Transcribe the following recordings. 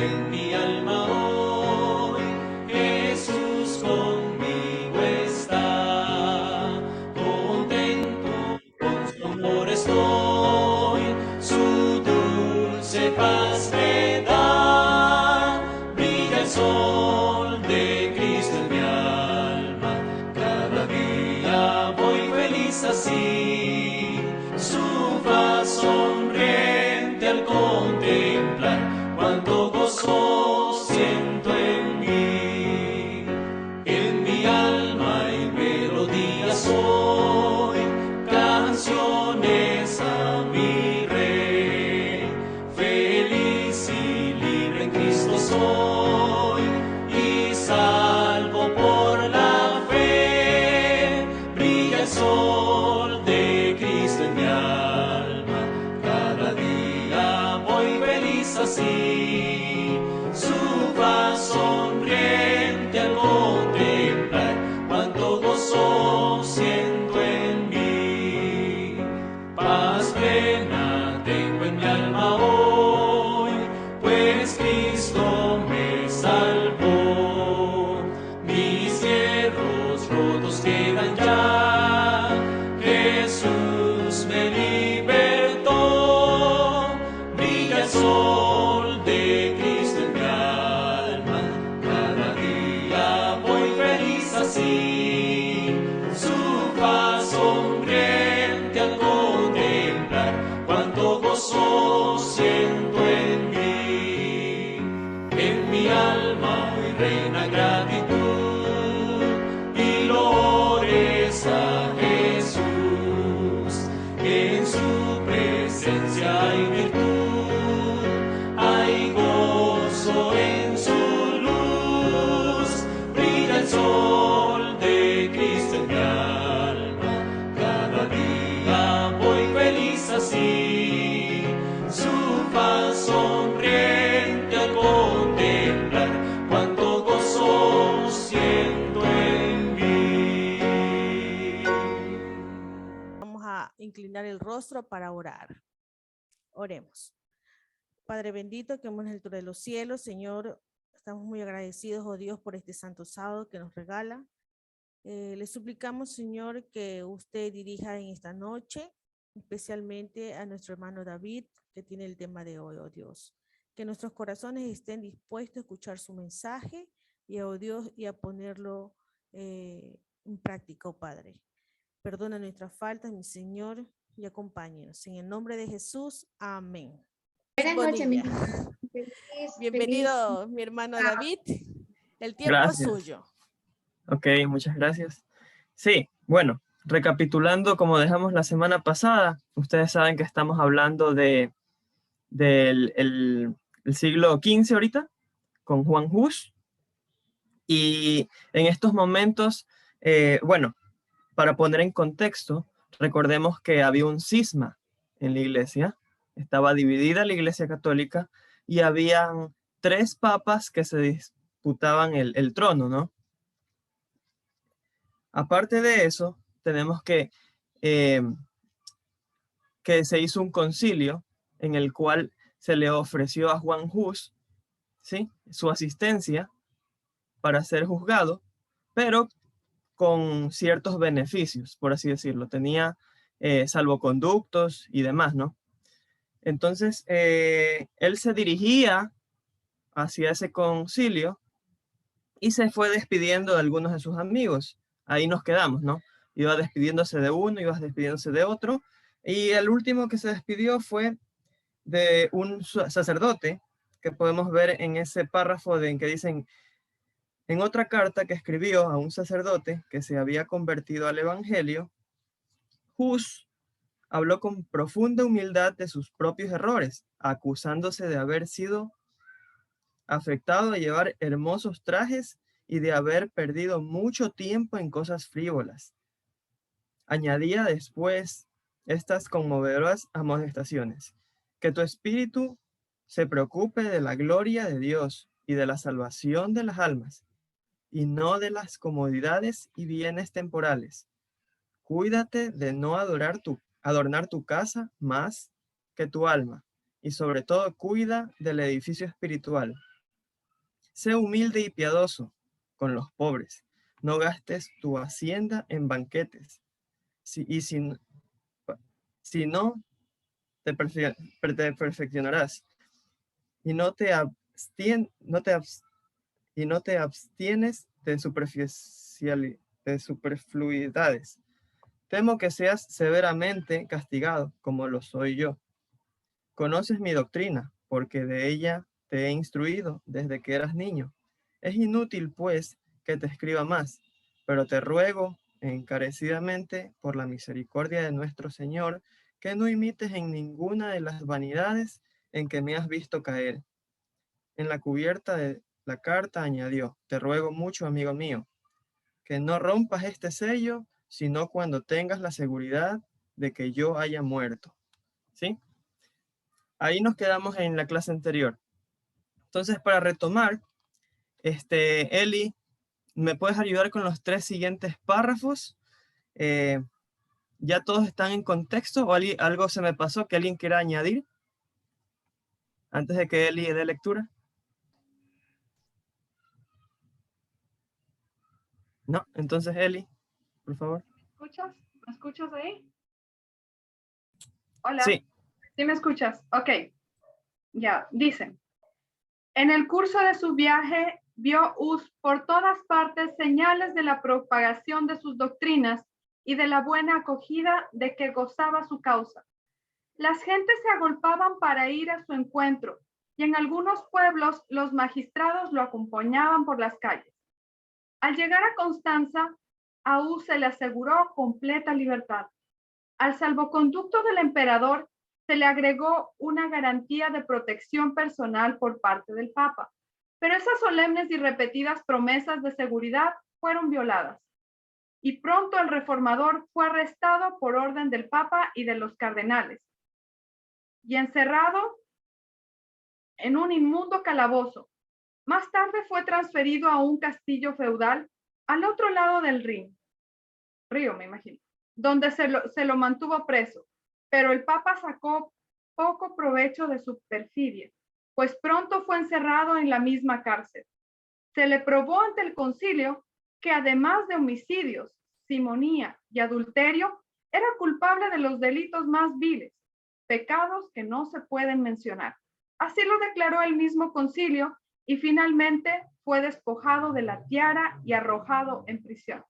en mi alma hoy. Jesús conmigo está, contento con su amor estoy, su dulce paz me da. Brilla el sol de Cristo en mi alma, cada día voy feliz así, su faz sonriente al contemplar, cuánto gozo siento en mi alma y melodías hoy, canciones a mi Rey. Feliz y libre en Cristo soy, y salvo por la fe. Brilla el sol de Cristo en mi alma, cada día voy feliz así, su faz sonriente al contemplar, cuánto gozo siento en mí. Paz plena tengo en mi alma hoy, pues Cristo me salvó. Mis hierros rotos quedan ya, Jesús me libertó. Brilla el sol de Cristo en mi alma, cada día voy feliz así, su faz sonriente al contemplar, cuánto gozo siento en mi alma hoy reina gratitud, y loores a Jesús, en su presencia hay virtud, hay gozo en su luz. Brilla el sol de Cristo en mi alma, cada día voy feliz así, su faz sonriente al contemplar, cuánto gozo siento en mí. Vamos a inclinar el rostro para orar. Oremos. Padre bendito que hemos en la altura de los cielos, Señor, estamos muy agradecidos, oh Dios, por este santo sábado que nos regala. Le suplicamos, Señor, que usted dirija en esta noche, especialmente a nuestro hermano David, que tiene el tema de hoy, oh Dios. Que nuestros corazones estén dispuestos a escuchar su mensaje y, oh Dios, y a ponerlo en práctica, oh Padre. Perdona nuestras faltas, mi Señor, y acompáñenos. En el nombre de Jesús, amén. Buenas noches, mi Bonilla. feliz, Bienvenido, mi hermano David. El tiempo Gracias. es suyo. Ok, muchas gracias. Sí, bueno, recapitulando como dejamos la semana pasada, ustedes saben que estamos hablando del el siglo XV ahorita, con Juan Hus. Y en estos momentos, bueno, para poner en contexto, recordemos que había un cisma en la iglesia, estaba dividida la iglesia católica y habían 3 papas que se disputaban el trono, ¿no? Aparte de eso, tenemos que se hizo un concilio en el cual se le ofreció a Juan Hus, ¿sí?, su asistencia para ser juzgado, pero con ciertos beneficios, por así decirlo. Tenía salvoconductos y demás, ¿no? Entonces, él se dirigía hacia ese concilio y se fue despidiendo de algunos de sus amigos. Ahí nos quedamos, ¿no? Iba despidiéndose de uno, iba despidiéndose de otro, y el último que se despidió fue de un sacerdote, que podemos ver en ese párrafo en que dicen: en otra carta que escribió a un sacerdote que se había convertido al evangelio, Hus habló con profunda humildad de sus propios errores, acusándose de haber sido afectado a llevar hermosos trajes y de haber perdido mucho tiempo en cosas frívolas. Añadía después estas conmovedoras amonestaciones: que tu espíritu se preocupe de la gloria de Dios y de la salvación de las almas, y no de las comodidades y bienes temporales. Cuídate de no adornar tu casa más que tu alma, y sobre todo cuida del edificio espiritual, Sé humilde y piadoso con los pobres. No gastes tu hacienda en banquetes. Si no, te perfeccionarás. Y no te abstienes de superfluidades. Temo que seas severamente castigado, como lo soy yo. Conoces mi doctrina, porque de ella te he instruido desde que eras niño. Es inútil, pues, que te escriba más, pero te ruego encarecidamente por la misericordia de nuestro Señor, que no imites en ninguna de las vanidades en que me has visto caer. En la cubierta de la carta añadió: te ruego mucho, amigo mío, que no rompas este sello, sino cuando tengas la seguridad de que yo haya muerto. ¿Sí? Ahí nos quedamos en la clase anterior. Entonces, para retomar, Eli, ¿me puedes ayudar con los 3 siguientes párrafos? ¿Ya todos están en contexto o algo se me pasó que alguien quiera añadir antes de que Eli dé lectura? No, entonces Eli, por favor. ¿Escuchas? ¿Me escuchas ahí? Hola. Sí. ¿Sí me escuchas? Ok. Ya, dice. En el curso de su viaje, vio Hus por todas partes señales de la propagación de sus doctrinas y de la buena acogida de que gozaba su causa. Las gentes se agolpaban para ir a su encuentro y en algunos pueblos los magistrados lo acompañaban por las calles. Al llegar a Constanza, a Hus se le aseguró completa libertad. Al salvoconducto del emperador se le agregó una garantía de protección personal por parte del Papa, pero esas solemnes y repetidas promesas de seguridad fueron violadas. Y pronto el reformador fue arrestado por orden del Papa y de los cardenales y encerrado en un inmundo calabozo. Más tarde fue transferido a un castillo feudal al otro lado del río, me imagino, donde se lo mantuvo preso, pero el Papa sacó poco provecho de su perfidia, pues pronto fue encerrado en la misma cárcel. Se le probó ante el concilio que además de homicidios, simonía y adulterio, era culpable de los delitos más viles, pecados que no se pueden mencionar. Así lo declaró el mismo concilio y finalmente fue despojado de la tiara y arrojado en prisión.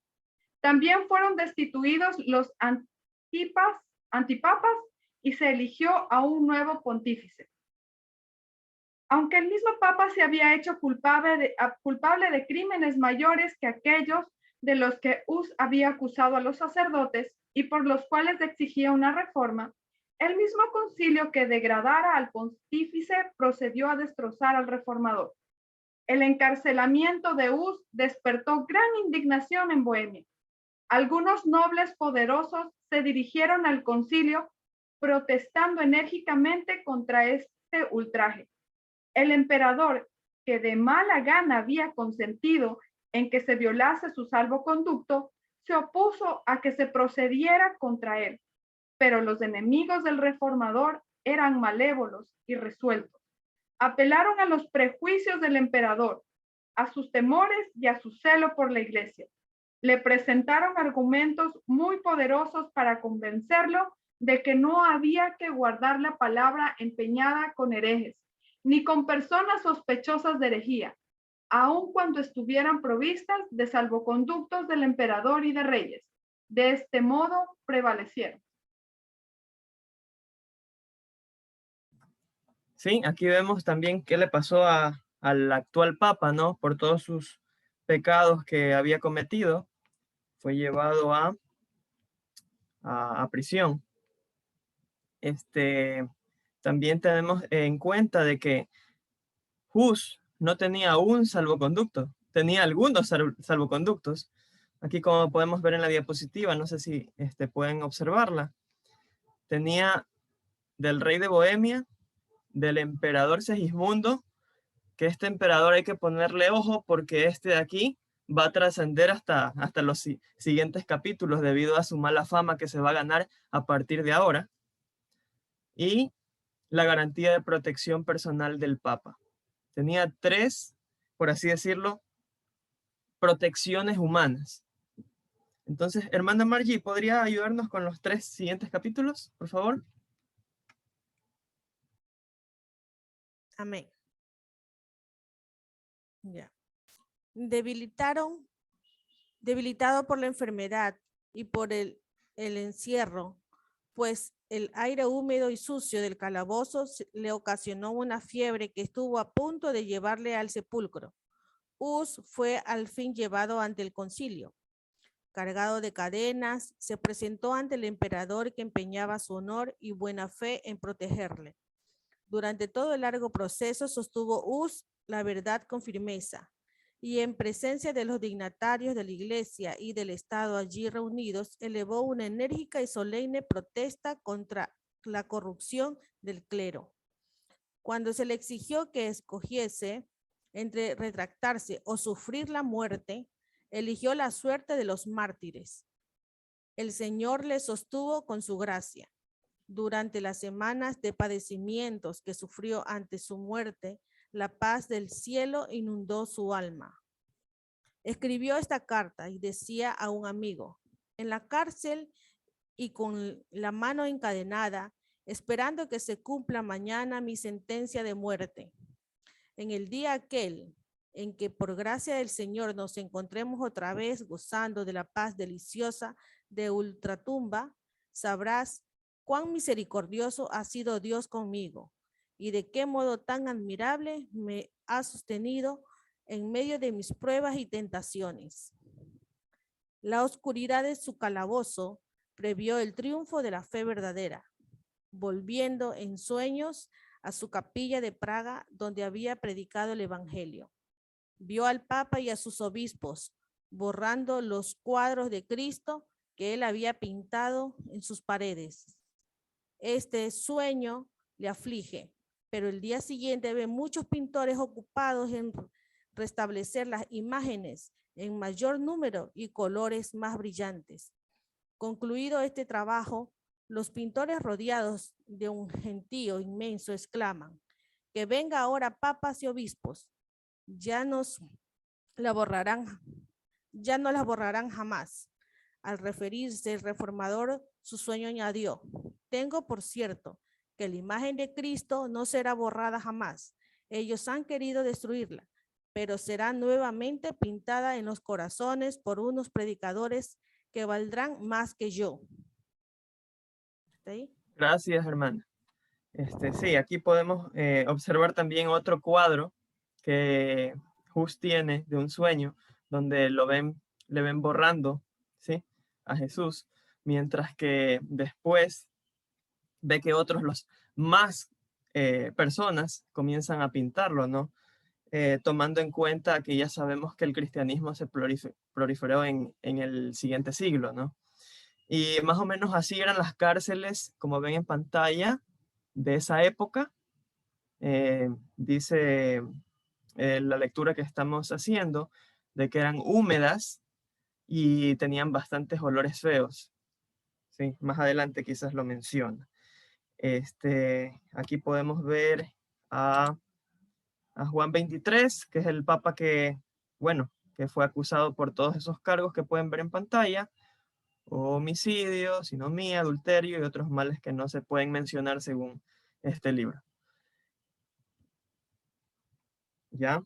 También fueron destituidos los antipapas y se eligió a un nuevo pontífice. Aunque el mismo papa se había hecho culpable de crímenes mayores que aquellos de los que Hus había acusado a los sacerdotes y por los cuales exigía una reforma, el mismo concilio que degradara al pontífice procedió a destrozar al reformador. El encarcelamiento de Hus despertó gran indignación en Bohemia. Algunos nobles poderosos se dirigieron al concilio protestando enérgicamente contra este ultraje. El emperador, que de mala gana había consentido en que se violase su salvoconducto, se opuso a que se procediera contra él, pero los enemigos del reformador eran malévolos y resueltos. Apelaron a los prejuicios del emperador, a sus temores y a su celo por la iglesia. Le presentaron argumentos muy poderosos para convencerlo de que no había que guardar la palabra empeñada con herejes, ni con personas sospechosas de herejía, aun cuando estuvieran provistas de salvoconductos del emperador y de reyes. De este modo prevalecieron. Sí, aquí vemos también qué le pasó al actual Papa, ¿no? Por todos sus pecados que había cometido, fue llevado a prisión. También tenemos en cuenta de que Hus no tenía un salvoconducto, tenía algunos salvoconductos. Aquí, como podemos ver en la diapositiva, no sé si pueden observarla, tenía del rey de Bohemia, del emperador Segismundo, que este emperador hay que ponerle ojo porque de aquí va a trascender hasta los siguientes capítulos debido a su mala fama que se va a ganar a partir de ahora. Y la garantía de protección personal del Papa. Tenía 3 por así decirlo, protecciones humanas. Entonces, hermana Margie, ¿podría ayudarnos con los 3 siguientes capítulos, por favor? Amén. Ya. Debilitado por la enfermedad y por el encierro, pues el aire húmedo y sucio del calabozo le ocasionó una fiebre que estuvo a punto de llevarle al sepulcro. Hus fue al fin llevado ante el concilio. Cargado de cadenas, se presentó ante el emperador que empeñaba su honor y buena fe en protegerle. Durante todo el largo proceso sostuvo Hus la verdad con firmeza, y en presencia de los dignatarios de la Iglesia y del Estado allí reunidos, elevó una enérgica y solemne protesta contra la corrupción del clero. Cuando se le exigió que escogiese entre retractarse o sufrir la muerte, eligió la suerte de los mártires. El Señor le sostuvo con su gracia. Durante las semanas de padecimientos que sufrió ante su muerte, la paz del cielo inundó su alma. Escribió esta carta y decía a un amigo, en la cárcel y con la mano encadenada, esperando que se cumpla mañana mi sentencia de muerte. En el día aquel en que por gracia del Señor nos encontremos otra vez gozando de la paz deliciosa de ultratumba, sabrás cuán misericordioso ha sido Dios conmigo y de qué modo tan admirable me ha sostenido en medio de mis pruebas y tentaciones. La oscuridad de su calabozo previó el triunfo de la fe verdadera, volviendo en sueños a su capilla de Praga donde había predicado el evangelio. Vio al Papa y a sus obispos borrando los cuadros de Cristo que él había pintado en sus paredes. Este sueño le aflige, pero el día siguiente ve muchos pintores ocupados en restablecer las imágenes en mayor número y colores más brillantes. Concluido este trabajo, los pintores rodeados de un gentío inmenso exclaman, que venga ahora papas y obispos, ya no las borrarán jamás. Al referirse el reformador, su sueño añadió, tengo por cierto que la imagen de Cristo no será borrada jamás. Ellos han querido destruirla, pero será nuevamente pintada en los corazones por unos predicadores que valdrán más que yo. ¿Está ahí? Gracias, hermana. Sí, aquí podemos observar también otro cuadro que Hus tiene de un sueño, donde le ven borrando, ¿sí?, a Jesús, mientras que después ve que otros, los más personas, comienzan a pintarlo, ¿no? Tomando en cuenta que ya sabemos que el cristianismo se proliferó en el siguiente siglo, ¿no? Y más o menos así eran las cárceles, como ven en pantalla, de esa época. Dice la lectura que estamos haciendo, de que eran húmedas y tenían bastantes olores feos. Sí, más adelante quizás lo menciona. Aquí podemos ver a Juan 23, que es el papa que, bueno, que fue acusado por todos esos cargos que pueden ver en pantalla: homicidio, sinomía, adulterio y otros males que no se pueden mencionar según este libro. ¿Ya?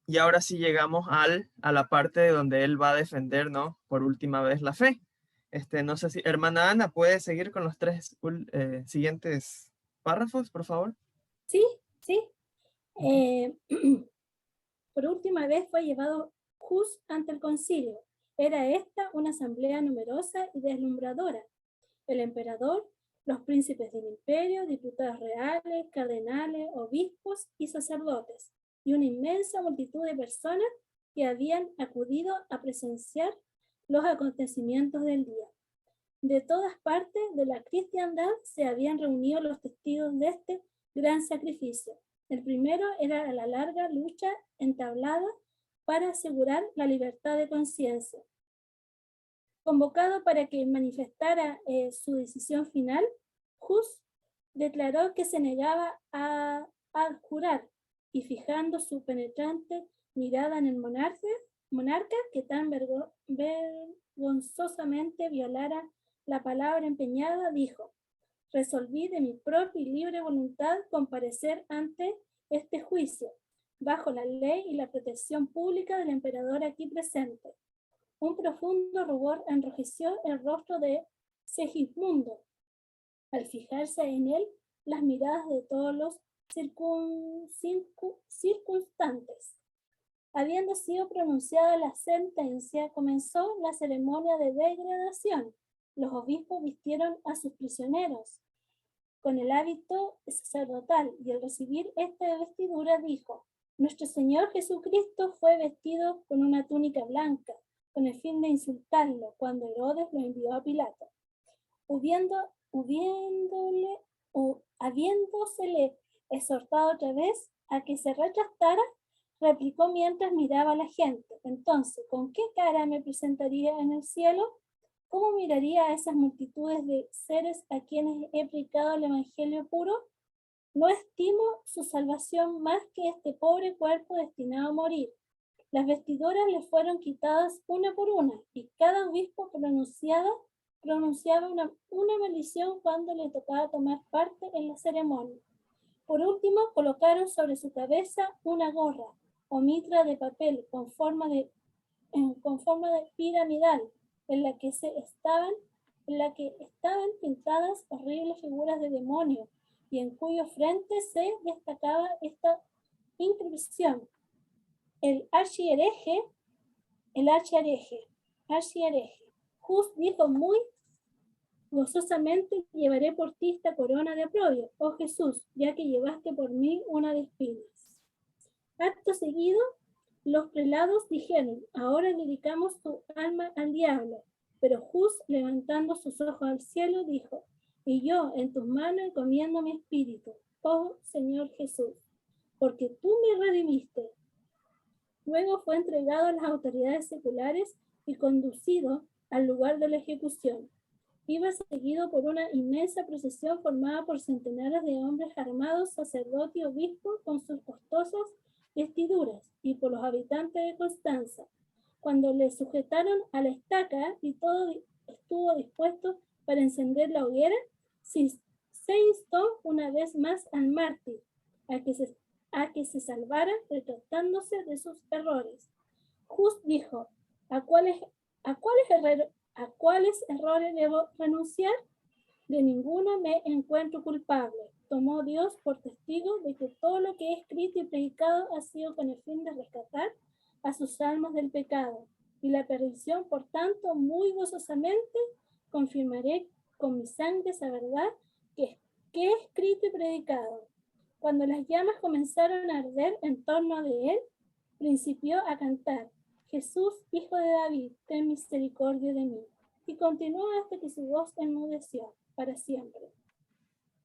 Y ahora sí llegamos a la parte donde él va a defender, ¿no?, por última vez la fe. No sé si, hermana Ana, ¿puede seguir con los 3 siguientes párrafos, por favor? Sí, sí. Por última vez fue llevado Hus ante el concilio. Era esta una asamblea numerosa y deslumbradora. El emperador, los príncipes del imperio, diputados reales, cardenales, obispos y sacerdotes, y una inmensa multitud de personas que habían acudido a presenciar los acontecimientos del día. De todas partes de la cristiandad se habían reunido los testigos de este gran sacrificio. El primero era la larga lucha entablada para asegurar la libertad de conciencia. Convocado para que manifestara su decisión final, Hus declaró que se negaba a jurar y fijando su penetrante mirada en el monarca que tan vergonzosamente violara la palabra empeñada, dijo: resolví de mi propia y libre voluntad comparecer ante este juicio, bajo la ley y la protección pública del emperador aquí presente. Un profundo rubor enrojeció el rostro de Segismundo al fijarse en él las miradas de todos los circunstantes. Habiendo sido pronunciada la sentencia, comenzó la ceremonia de degradación. Los obispos vistieron a sus prisioneros con el hábito sacerdotal y al recibir esta vestidura dijo: nuestro Señor Jesucristo fue vestido con una túnica blanca con el fin de insultarlo cuando Herodes lo envió a Pilato. Habiéndosele exhortado otra vez a que se retractara, replicó mientras miraba a la gente: entonces, ¿con qué cara me presentaría en el cielo? ¿Cómo miraría a esas multitudes de seres a quienes he predicado el evangelio puro? No estimo su salvación más que este pobre cuerpo destinado a morir. Las vestiduras le fueron quitadas una por una, y cada obispo pronunciaba una maldición cuando le tocaba tomar parte en la ceremonia. Por último, colocaron sobre su cabeza una gorra o mitra de papel con forma de piramidal, en la que estaban pintadas horribles figuras de demonios y en cuyo frente se destacaba esta inscripción: el archihereje, Hus dijo muy gozosamente: llevaré por ti esta corona de oprobio, oh Jesús, ya que llevaste por mí una de espinas. Acto seguido, los prelados dijeron: ahora dedicamos tu alma al diablo. Pero Hus, levantando sus ojos al cielo, dijo: y yo en tus manos encomiendo mi espíritu, oh Señor Jesús, porque tú me redimiste. Luego fue entregado a las autoridades seculares y conducido al lugar de la ejecución. Iba seguido por una inmensa procesión formada por centenares de hombres armados, sacerdotes y obispos con sus costosas vestiduras, y por los habitantes de Constanza. Cuando le sujetaron a la estaca y todo estuvo dispuesto para encender la hoguera, se instó una vez más al mártir a que se salvara retratándose de sus errores. Hus dijo: ¿A cuáles errores debo renunciar? De ninguno me encuentro culpable. Tomó Dios por testigo de que todo lo que he escrito y predicado ha sido con el fin de rescatar a sus almas del pecado y la perdición. Por tanto, muy gozosamente confirmaré con mi sangre esa verdad que he escrito y predicado. Cuando las llamas comenzaron a arder en torno de él, principió a cantar: Jesús, hijo de David, ten misericordia de mí. Y continuó hasta que su voz enmudeció para siempre.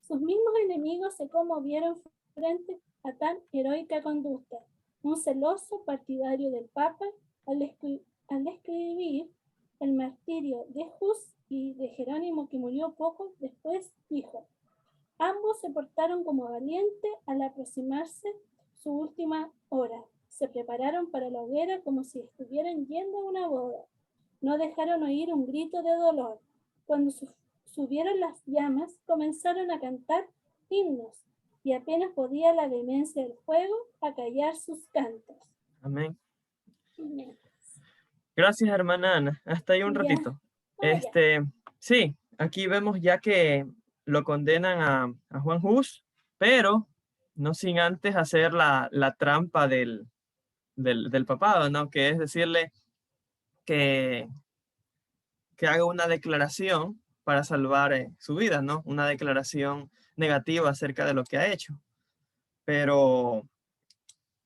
Sus mismos enemigos se conmovieron frente a tan heroica conducta. Un celoso partidario del Papa, al describir el martirio de Hus y de Jerónimo, que murió poco después, dijo: ambos se portaron como valientes al aproximarse su última hora. Se prepararon para la hoguera como si estuvieran yendo a una boda. No dejaron oír un grito de dolor. Cuando subieron las llamas, comenzaron a cantar himnos, y apenas podía la vehemencia del fuego acallar sus cantos. Amén. Amén. Gracias, hermana Ana. Hasta ahí un Ya. ratito. Ya. Sí, aquí vemos ya que lo condenan a Juan Hus, pero no sin antes hacer la trampa del papado, ¿no? Que es decirle que haga una declaración para salvar su vida, ¿no? Una declaración negativa acerca de lo que ha hecho.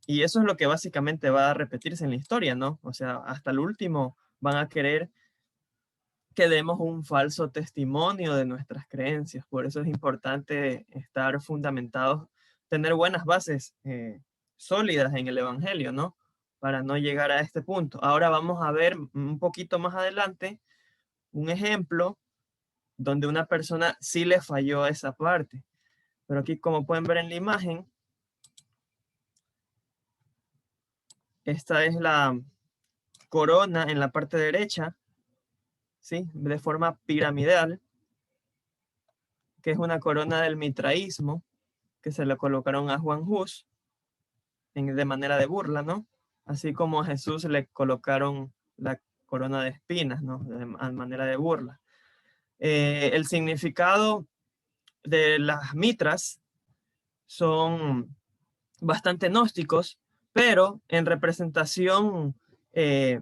Y eso es lo que básicamente va a repetirse en la historia, ¿no? O sea, hasta el último van a querer que demos un falso testimonio de nuestras creencias. Por eso es importante estar fundamentados, tener buenas bases sólidas en el Evangelio, ¿no? Para no llegar a este punto. Ahora vamos a ver un poquito más adelante un ejemplo donde una persona sí le falló esa parte. Pero aquí, como pueden ver en la imagen, esta es la corona en la parte derecha, ¿sí? De forma piramidal, que es una corona del mitraísmo, que se le colocaron a Juan Hus de manera de burla, ¿no? Así como a Jesús le colocaron la corona de espinas, ¿no? De manera de burla. El significado de las mitras son bastante gnósticos, pero en representación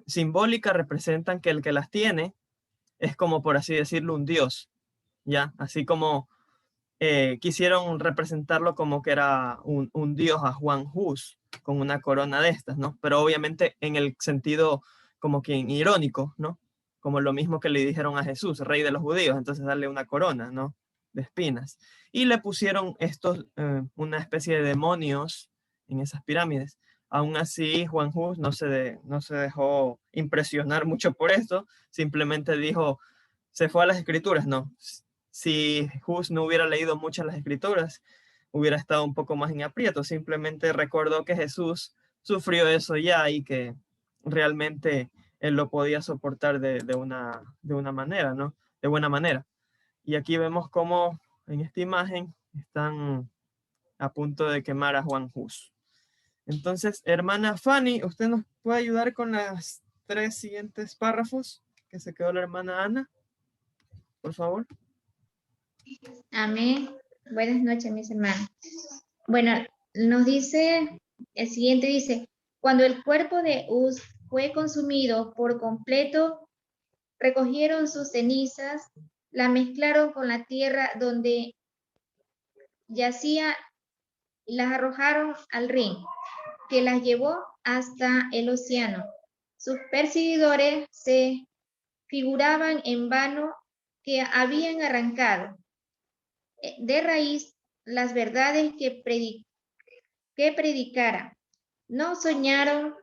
simbólica representan que el que las tiene es como, por así decirlo, un dios, ¿ya? Así como quisieron representarlo como que era un dios a Juan Hus, con una corona de estas, ¿no? Pero obviamente en el sentido como que irónico, ¿no? Como lo mismo que le dijeron a Jesús, rey de los judíos, entonces darle una corona, ¿no? De espinas. Y le pusieron estos, una especie de demonios en esas pirámides. Aún así, Juan Hus no se dejó impresionar mucho por esto, simplemente dijo, se fue a las escrituras, no. Si Hus no hubiera leído muchas las escrituras, hubiera estado un poco más en aprieto. Simplemente recordó que Jesús sufrió eso ya y que realmente él lo podía soportar de una manera, ¿no? De buena manera. Y aquí vemos cómo en esta imagen están a punto de quemar a Juan Hus. Entonces, hermana Fanny, ¿usted nos puede ayudar con las 3 siguientes párrafos que se quedó la hermana Ana? Por favor. Amén. Buenas noches, mis hermanos. Bueno, nos dice, el siguiente dice, cuando el cuerpo de Uz fue consumido por completo, recogieron sus cenizas, la mezclaron con la tierra donde yacía y las arrojaron al Rin, que las llevó hasta el océano. Sus perseguidores se figuraban en vano que habían arrancado de raíz las verdades que predicara. No soñaron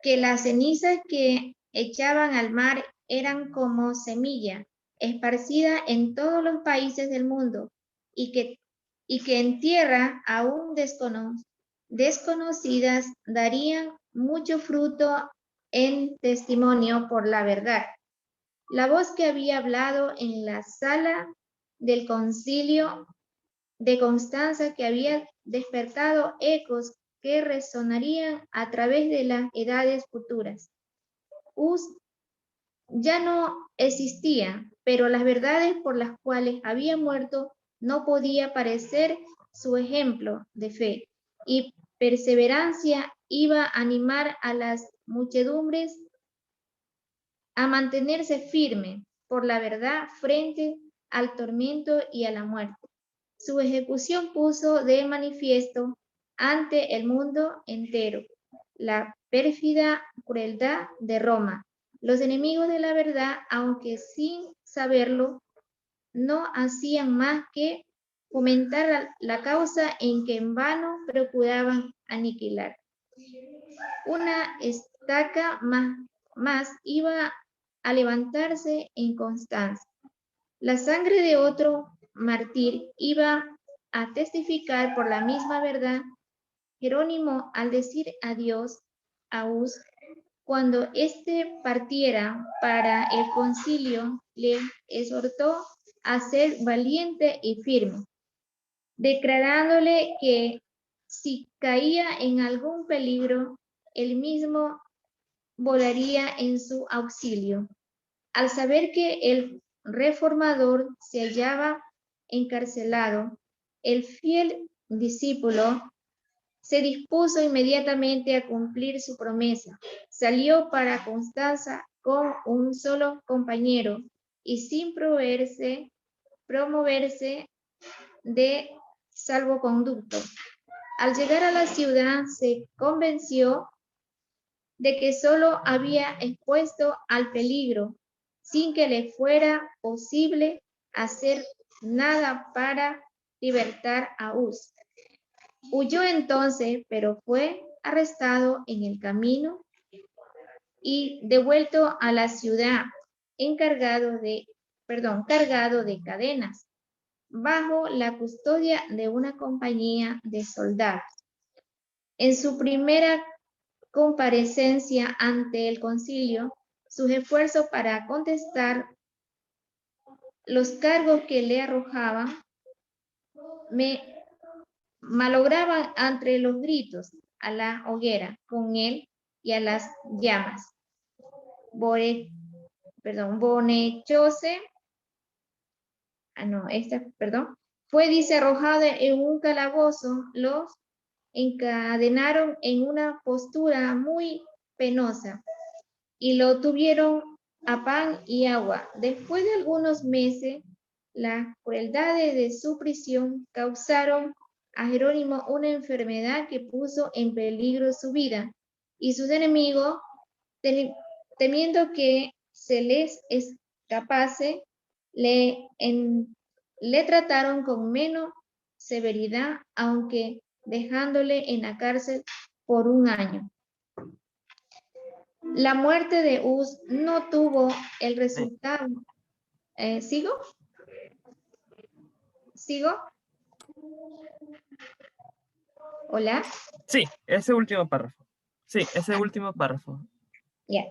que las cenizas que echaban al mar eran como semilla esparcida en todos los países del mundo y que en tierra aún desconocidas darían mucho fruto en testimonio por la verdad. La voz que había hablado en la sala del concilio de Constanza, que había despertado ecos que resonarían a través de las edades futuras. Uz ya no existía, pero las verdades por las cuales había muerto no podía parecer su ejemplo de fe y perseverancia iba a animar a las muchedumbres a mantenerse firme por la verdad frente al tormento y a la muerte. Su ejecución puso de manifiesto ante el mundo entero la pérfida crueldad de Roma. Los enemigos de la verdad, aunque sin saberlo, no hacían más que fomentar la causa en que en vano procuraban aniquilar. Una estaca más iba a levantarse en Constanza. La sangre de otro mártir iba a testificar por la misma verdad. Jerónimo, al decir adiós a Uz, cuando éste partiera para el concilio, le exhortó a ser valiente y firme, declarándole que si caía en algún peligro, él mismo volaría en su auxilio. Al saber que el reformador se hallaba encarcelado, el fiel discípulo se dispuso inmediatamente a cumplir su promesa. Salió para Constanza con un solo compañero y sin promoverse de salvoconducto. Al llegar a la ciudad se convenció de que solo había expuesto al peligro, sin que le fuera posible hacer nada para libertar a Uz. Huyó entonces, pero fue arrestado en el camino y devuelto a la ciudad, cargado de cadenas, bajo la custodia de una compañía de soldados. En su primera comparecencia ante el concilio, sus esfuerzos para contestar los cargos que le arrojaban, me malograban entre los gritos a la hoguera con él y a las llamas. Bonechose, fue dice arrojado en un calabozo, los encadenaron en una postura muy penosa y lo tuvieron a pan y agua. Después de algunos meses, las crueldades de su prisión causaron a Jerónimo una enfermedad que puso en peligro su vida, y sus enemigos, temiendo que se les escapase, le trataron con menos severidad, aunque dejándole en la cárcel por 1 año. La muerte de Uz no tuvo el resultado. ¿Sigo? ¿Hola? Sí, ese último párrafo. Sí, ese último párrafo. Ya.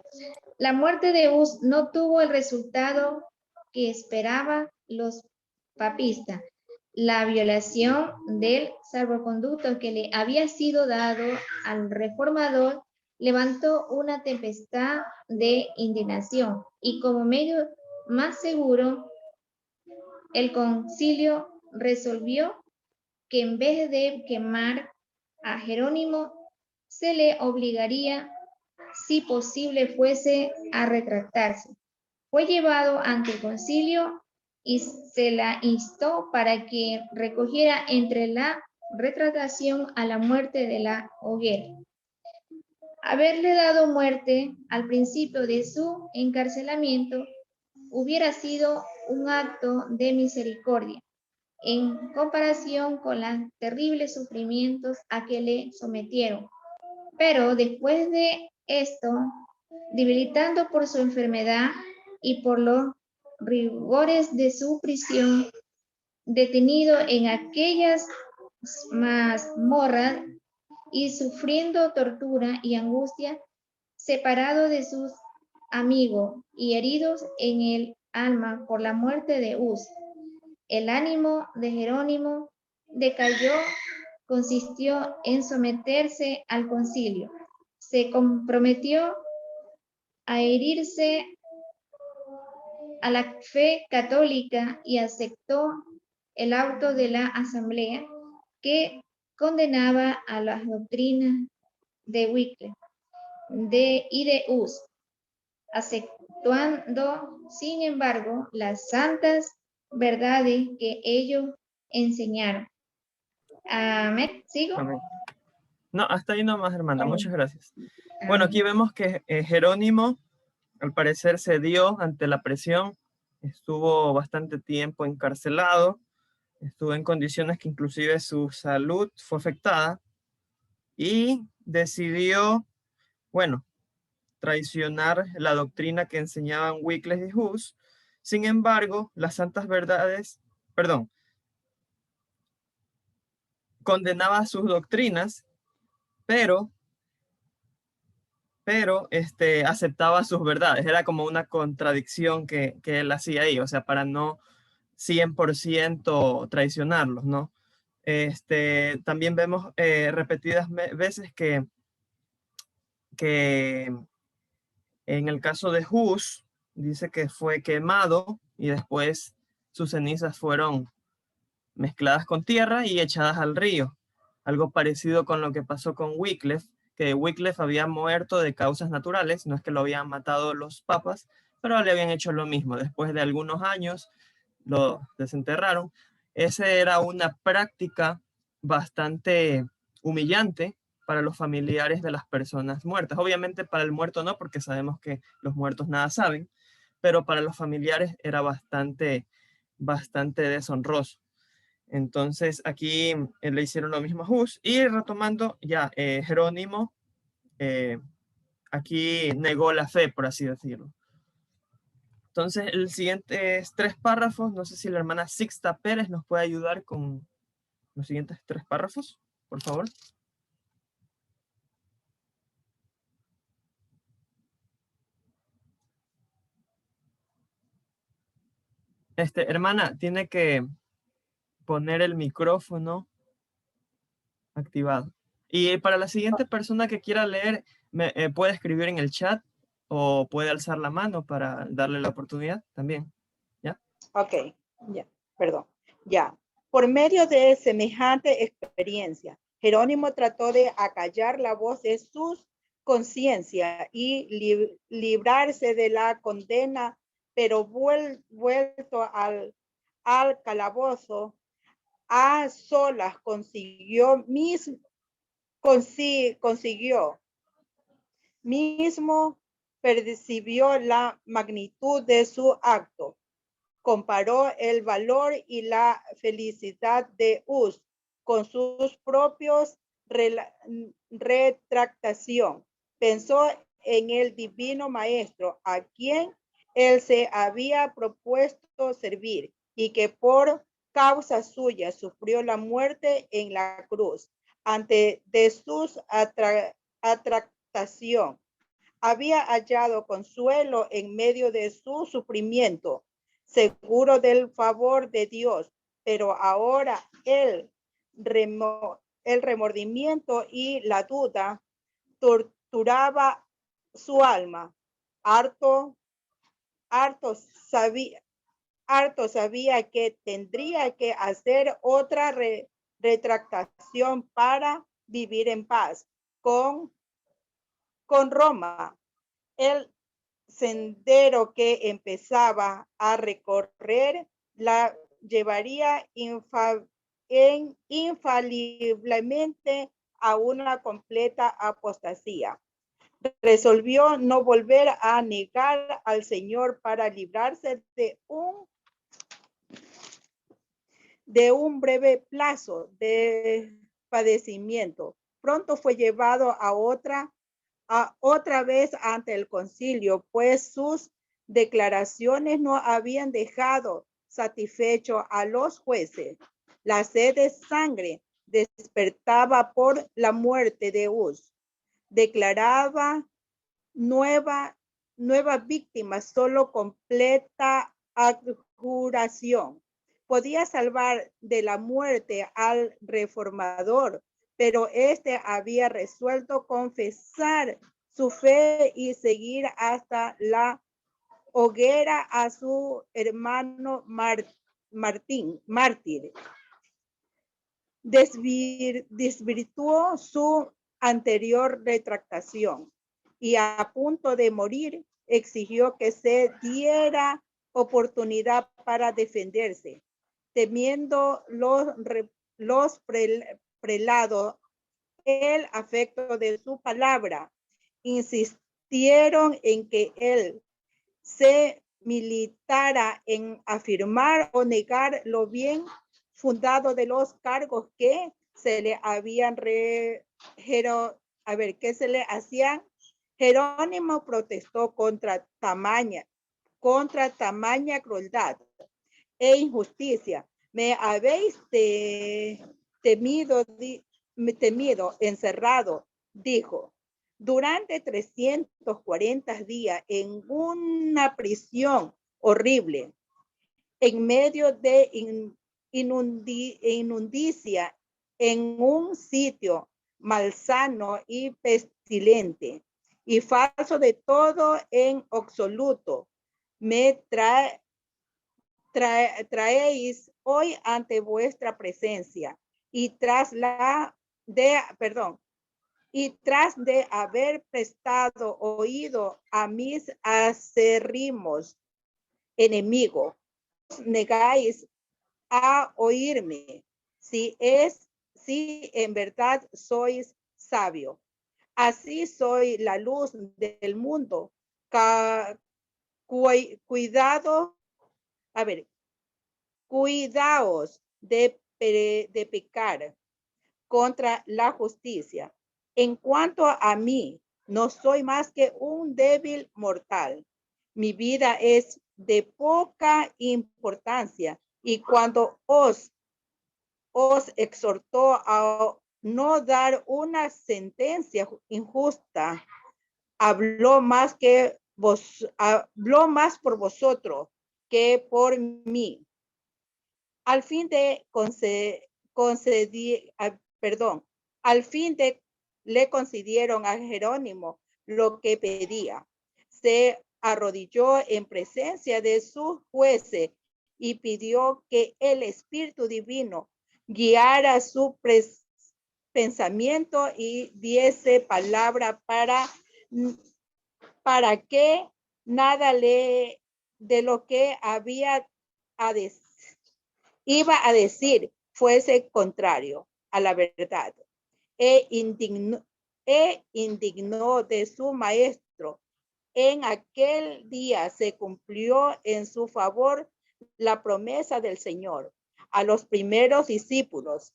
La muerte de Uz no tuvo el resultado que esperaban los papistas. La violación del salvoconducto que le había sido dado al reformador levantó una tempestad de indignación, y como medio más seguro, el concilio resolvió que en vez de quemar a Jerónimo, se le obligaría, si posible fuese, a retractarse. Fue llevado ante el concilio y se la instó para que recogiera entre la retractación a la muerte de la hoguera. Haberle dado muerte al principio de su encarcelamiento hubiera sido un acto de misericordia en comparación con los terribles sufrimientos a que le sometieron. Pero después de esto, debilitando por su enfermedad y por los rigores de su prisión, detenido en aquellas mazmorras y sufriendo tortura y angustia, separado de sus amigos y heridos en el alma por la muerte de Uz, el ánimo de Jerónimo decayó, consistió en someterse al concilio. Se comprometió a herirse a la fe católica y aceptó el auto de la asamblea que condenaba a las doctrinas de Wycliffe y de Hus, aceptando, sin embargo, las santas verdades que ellos enseñaron. Amén. ¿Sigo? Amén. No, hasta ahí nomás, hermana. Amén. Muchas gracias. Bueno, aquí vemos que Jerónimo, al parecer, cedió ante la presión. Estuvo bastante tiempo encarcelado. Estuvo en condiciones que inclusive su salud fue afectada. Y decidió, bueno, traicionar la doctrina que enseñaban Wycliffe y Hus. Sin embargo, las santas verdades, condenaba sus doctrinas, pero aceptaba sus verdades. Era como una contradicción que él hacía ahí, o sea, para no 100% traicionarlos, ¿no? También vemos repetidas veces que en el caso de Hus, dice que fue quemado y después sus cenizas fueron mezcladas con tierra y echadas al río. Algo parecido con lo que pasó con Wycliffe, que Wycliffe había muerto de causas naturales, no es que lo habían matado los papas, pero le habían hecho lo mismo. Después de algunos años lo desenterraron. Esa era una práctica bastante humillante para los familiares de las personas muertas. Obviamente para el muerto no, porque sabemos que los muertos nada saben, pero para los familiares era bastante deshonroso. Entonces aquí le hicieron lo mismo a Hus, y retomando ya, Jerónimo aquí negó la fe, por así decirlo. Entonces el siguiente 3 párrafos, no sé si la hermana Sixta Pérez nos puede ayudar con los siguientes 3 párrafos, por favor. Hermana, tiene que poner el micrófono activado. Y para la siguiente persona que quiera leer, puede escribir en el chat o puede alzar la mano para darle la oportunidad también. ¿Ya? Ok, ya, perdón. Ya. Por medio de semejante experiencia, Jerónimo trató de acallar la voz de su conciencia y librarse de la condena, pero vuelto al calabozo, a solas consiguió mismo percibió la magnitud de su acto. Comparó el valor y la felicidad de Uz con sus propios retractación. Pensó en el divino maestro a quien él se había propuesto servir y que por causa suya sufrió la muerte en la cruz. Ante de sus atractación, había hallado consuelo en medio de su sufrimiento, seguro del favor de Dios, pero ahora el remordimiento y la duda torturaba su alma. Harto sabía que tendría que hacer otra retractación para vivir en paz con Roma. El sendero que empezaba a recorrer la llevaría infaliblemente a una completa apostasía. Resolvió no volver a negar al Señor para librarse de un breve plazo de padecimiento. Pronto fue llevado a otra vez ante el concilio, pues sus declaraciones no habían dejado satisfecho a los jueces. La sed de sangre despertaba por la muerte de Uz. Declaraba nueva víctima, solo completa abjuración. Podía salvar de la muerte al reformador, pero este había resuelto confesar su fe y seguir hasta la hoguera a su hermano mártir. Desvirtuó su anterior retractación y a punto de morir exigió que se diera oportunidad para defenderse. Temiendo los prelados el afecto de su palabra, insistieron en que él se militara en afirmar o negar lo bien fundado de los cargos que se le habían que se le hacían. Jerónimo protestó contra tamaña crueldad e injusticia. Me habéis temido, encerrado, dijo, durante 340 días en una prisión horrible, en medio de inundicia, en un sitio malsano y pestilente, y falso de todo en absoluto. Me traéis hoy ante vuestra presencia y tras de haber prestado oído a mis acérrimos enemigos, negáis a oírme, si en verdad sois sabio. Así soy la luz del mundo. Cuidaos de pecar contra la justicia. En cuanto a mí, no soy más que un débil mortal. Mi vida es de poca importancia y cuando os exhortó a no dar una sentencia injusta, habló más por vosotros que por mí. Al fin de le concedieron a Jerónimo lo que pedía. Se arrodilló en presencia de sus jueces y pidió que el Espíritu Divino guiara su pensamiento y diese palabra para que nada de lo que iba a decir fuese contrario a la verdad. Indignó de su maestro. En aquel día se cumplió en su favor la promesa del Señor a los primeros discípulos.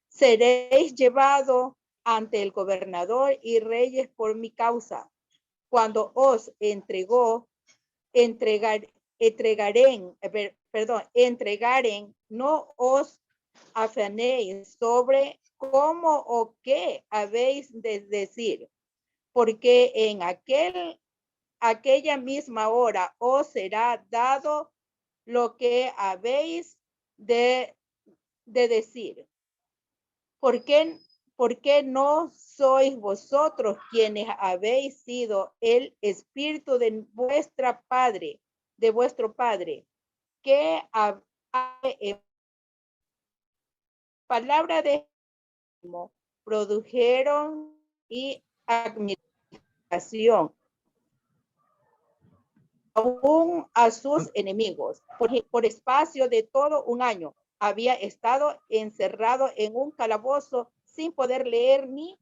Seréis llevados ante el gobernador y reyes por mi causa. Cuando os entregaren, no os afanéis sobre cómo o qué habéis de decir, porque en aquella misma hora os será dado lo que habéis de decir. ¿Por qué no sois vosotros quienes habéis sido el espíritu de vuestro Padre, que palabra de produjeron y admiración aún a sus enemigos? Por espacio de todo un año había estado encerrado en un calabozo sin poder leer ni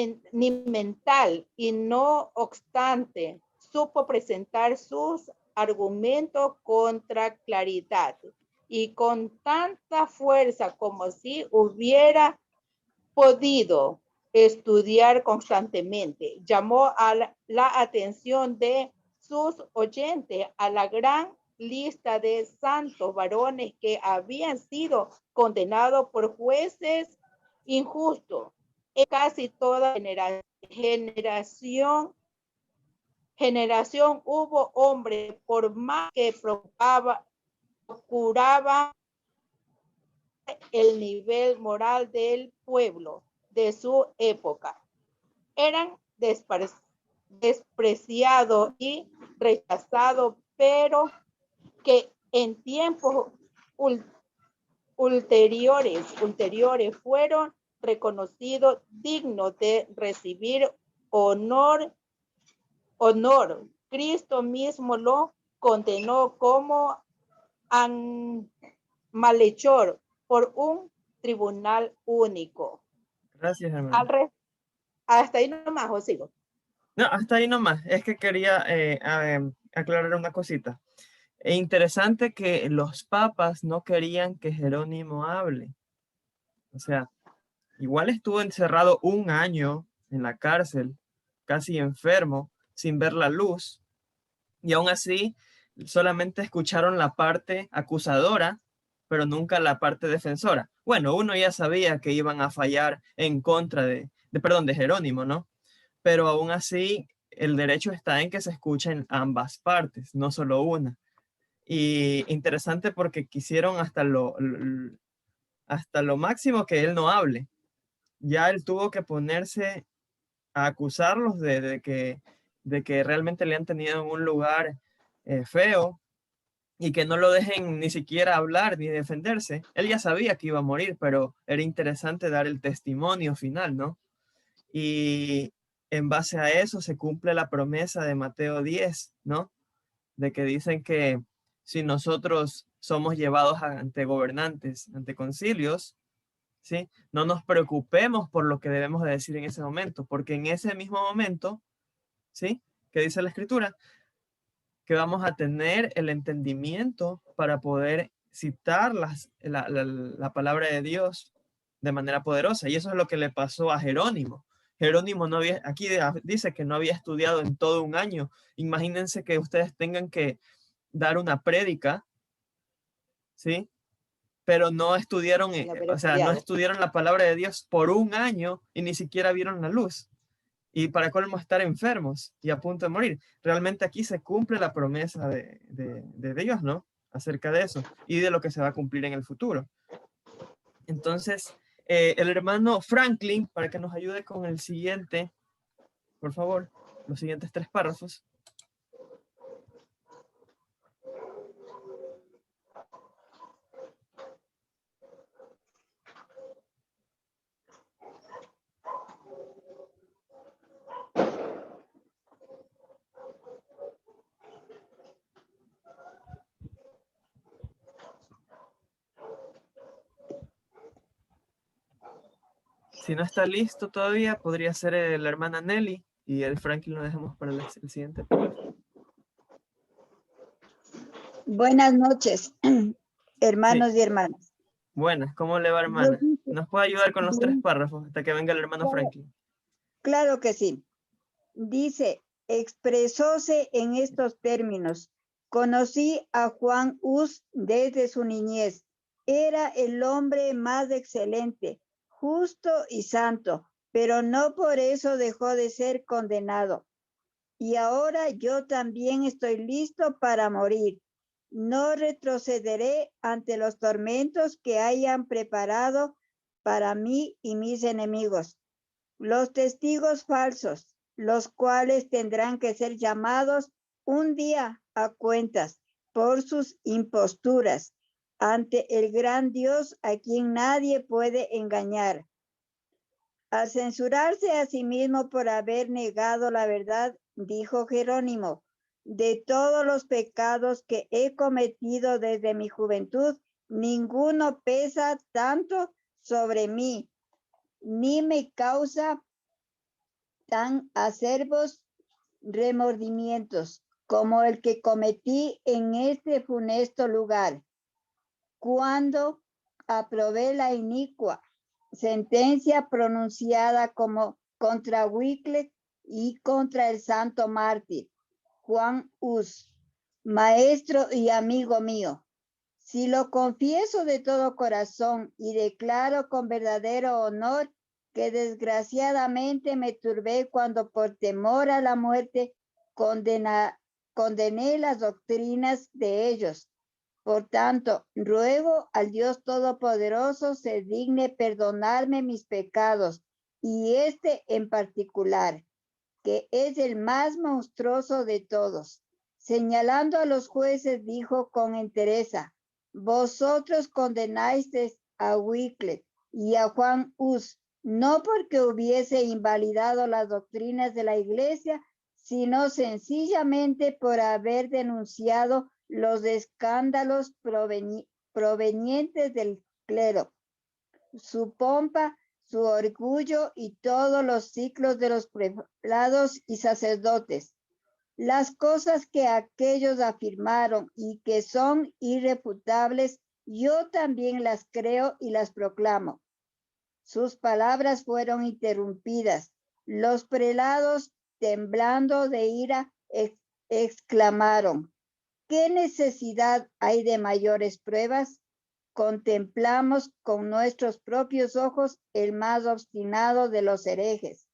mental, y no obstante supo presentar sus argumentos contra claridad y con tanta fuerza como si hubiera podido estudiar constantemente. Llamó a la atención de sus oyentes a la gran lista de santos varones que habían sido condenados por jueces injustos. En casi toda generación hubo hombres, por más que procuraba el nivel moral del pueblo de su época, eran despreciados y rechazados, pero que en tiempos ulteriores fueron reconocidos dignos de recibir honor. Cristo mismo lo condenó como malhechor por un tribunal único. Gracias, hermano. Hasta ahí nomás, ¿o sigo? No, hasta ahí nomás. Es que quería aclarar una cosita. Es interesante que los papas no querían que Jerónimo hable. O sea, igual estuvo encerrado un año en la cárcel, casi enfermo, sin ver la luz. Y aún así, solamente escucharon la parte acusadora, pero nunca la parte defensora. Bueno, uno ya sabía que iban a fallar en contra de Jerónimo, ¿no? Pero aún así, el derecho está en que se escuchen ambas partes, no solo una. Y interesante porque quisieron hasta lo máximo que él no hable. Ya él tuvo que ponerse a acusarlos de que realmente le han tenido en un lugar feo y que no lo dejen ni siquiera hablar ni defenderse. Él ya sabía que iba a morir, pero era interesante dar el testimonio final, ¿no? Y en base a eso se cumple la promesa de Mateo 10, ¿no? De que dicen que si nosotros somos llevados ante gobernantes, ante concilios, ¿sí? No nos preocupemos por lo que debemos de decir en ese momento, porque en ese mismo momento, ¿sí? ¿Qué dice la Escritura? Que vamos a tener el entendimiento para poder citar la palabra de Dios de manera poderosa. Y eso es lo que le pasó a Jerónimo. Jerónimo no había, aquí dice que no había estudiado en todo un año. Imagínense que ustedes tengan que dar una prédica, ¿sí? Pero no estudiaron, no estudiaron la palabra de Dios por un año y ni siquiera vieron la luz. y para colmo estar enfermos y a punto de morir. Realmente aquí se cumple la promesa de Dios, ¿no? Acerca de eso y de lo que se va a cumplir en el futuro. Entonces, el hermano Franklin, para que nos ayude con el siguiente, por favor, los siguientes 3 párrafos. Si no está listo todavía, podría ser la hermana Nelly y el Franklin lo dejamos para el siguiente párrafo. Buenas noches, hermanos y hermanas. Buenas, ¿cómo le va, hermana? ¿Nos puede ayudar con los 3 párrafos hasta que venga el hermano Franklin? Claro que sí. Dice, expresóse en estos términos. Conocí a Juan Hus desde su niñez. Era el hombre más excelente, justo y santo, pero no por eso dejó de ser condenado. Y ahora yo también estoy listo para morir. No retrocederé ante los tormentos que hayan preparado para mí y mis enemigos. Los testigos falsos, los cuales tendrán que ser llamados un día a cuentas por sus imposturas ante el gran Dios a quien nadie puede engañar. Al censurarse a sí mismo por haber negado la verdad, dijo Jerónimo, de todos los pecados que he cometido desde mi juventud, ninguno pesa tanto sobre mí, ni me causa tan acerbos remordimientos como el que cometí en este funesto lugar, cuando aprobé la inicua sentencia pronunciada como contra Wycliffe y contra el santo mártir Juan Hus, maestro y amigo mío. Si lo confieso de todo corazón y declaro con verdadero honor que desgraciadamente me turbé cuando por temor a la muerte condené las doctrinas de ellos. Por tanto, ruego al Dios Todopoderoso se digne perdonarme mis pecados, y este en particular, que es el más monstruoso de todos. Señalando a los jueces, dijo con entereza, vosotros condenáis a Wycliffe y a Juan Hus, no porque hubiese invalidado las doctrinas de la Iglesia, sino sencillamente por haber denunciado los escándalos provenientes del clero, su pompa, su orgullo y todos los ciclos de los prelados y sacerdotes. Las cosas que aquellos afirmaron y que son irrefutables, yo también las creo y las proclamo. Sus palabras fueron interrumpidas. Los prelados, temblando de ira, exclamaron, ¿qué necesidad hay de mayores pruebas? Contemplamos con nuestros propios ojos el más obstinado de los herejes.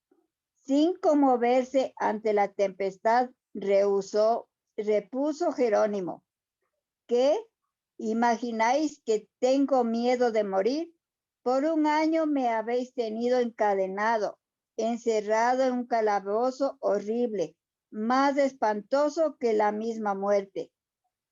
Sin conmoverse ante la tempestad, repuso Jerónimo. ¿Qué? ¿Imagináis que tengo miedo de morir? Por 1 año me habéis tenido encadenado, encerrado en un calabozo horrible, más espantoso que la misma muerte.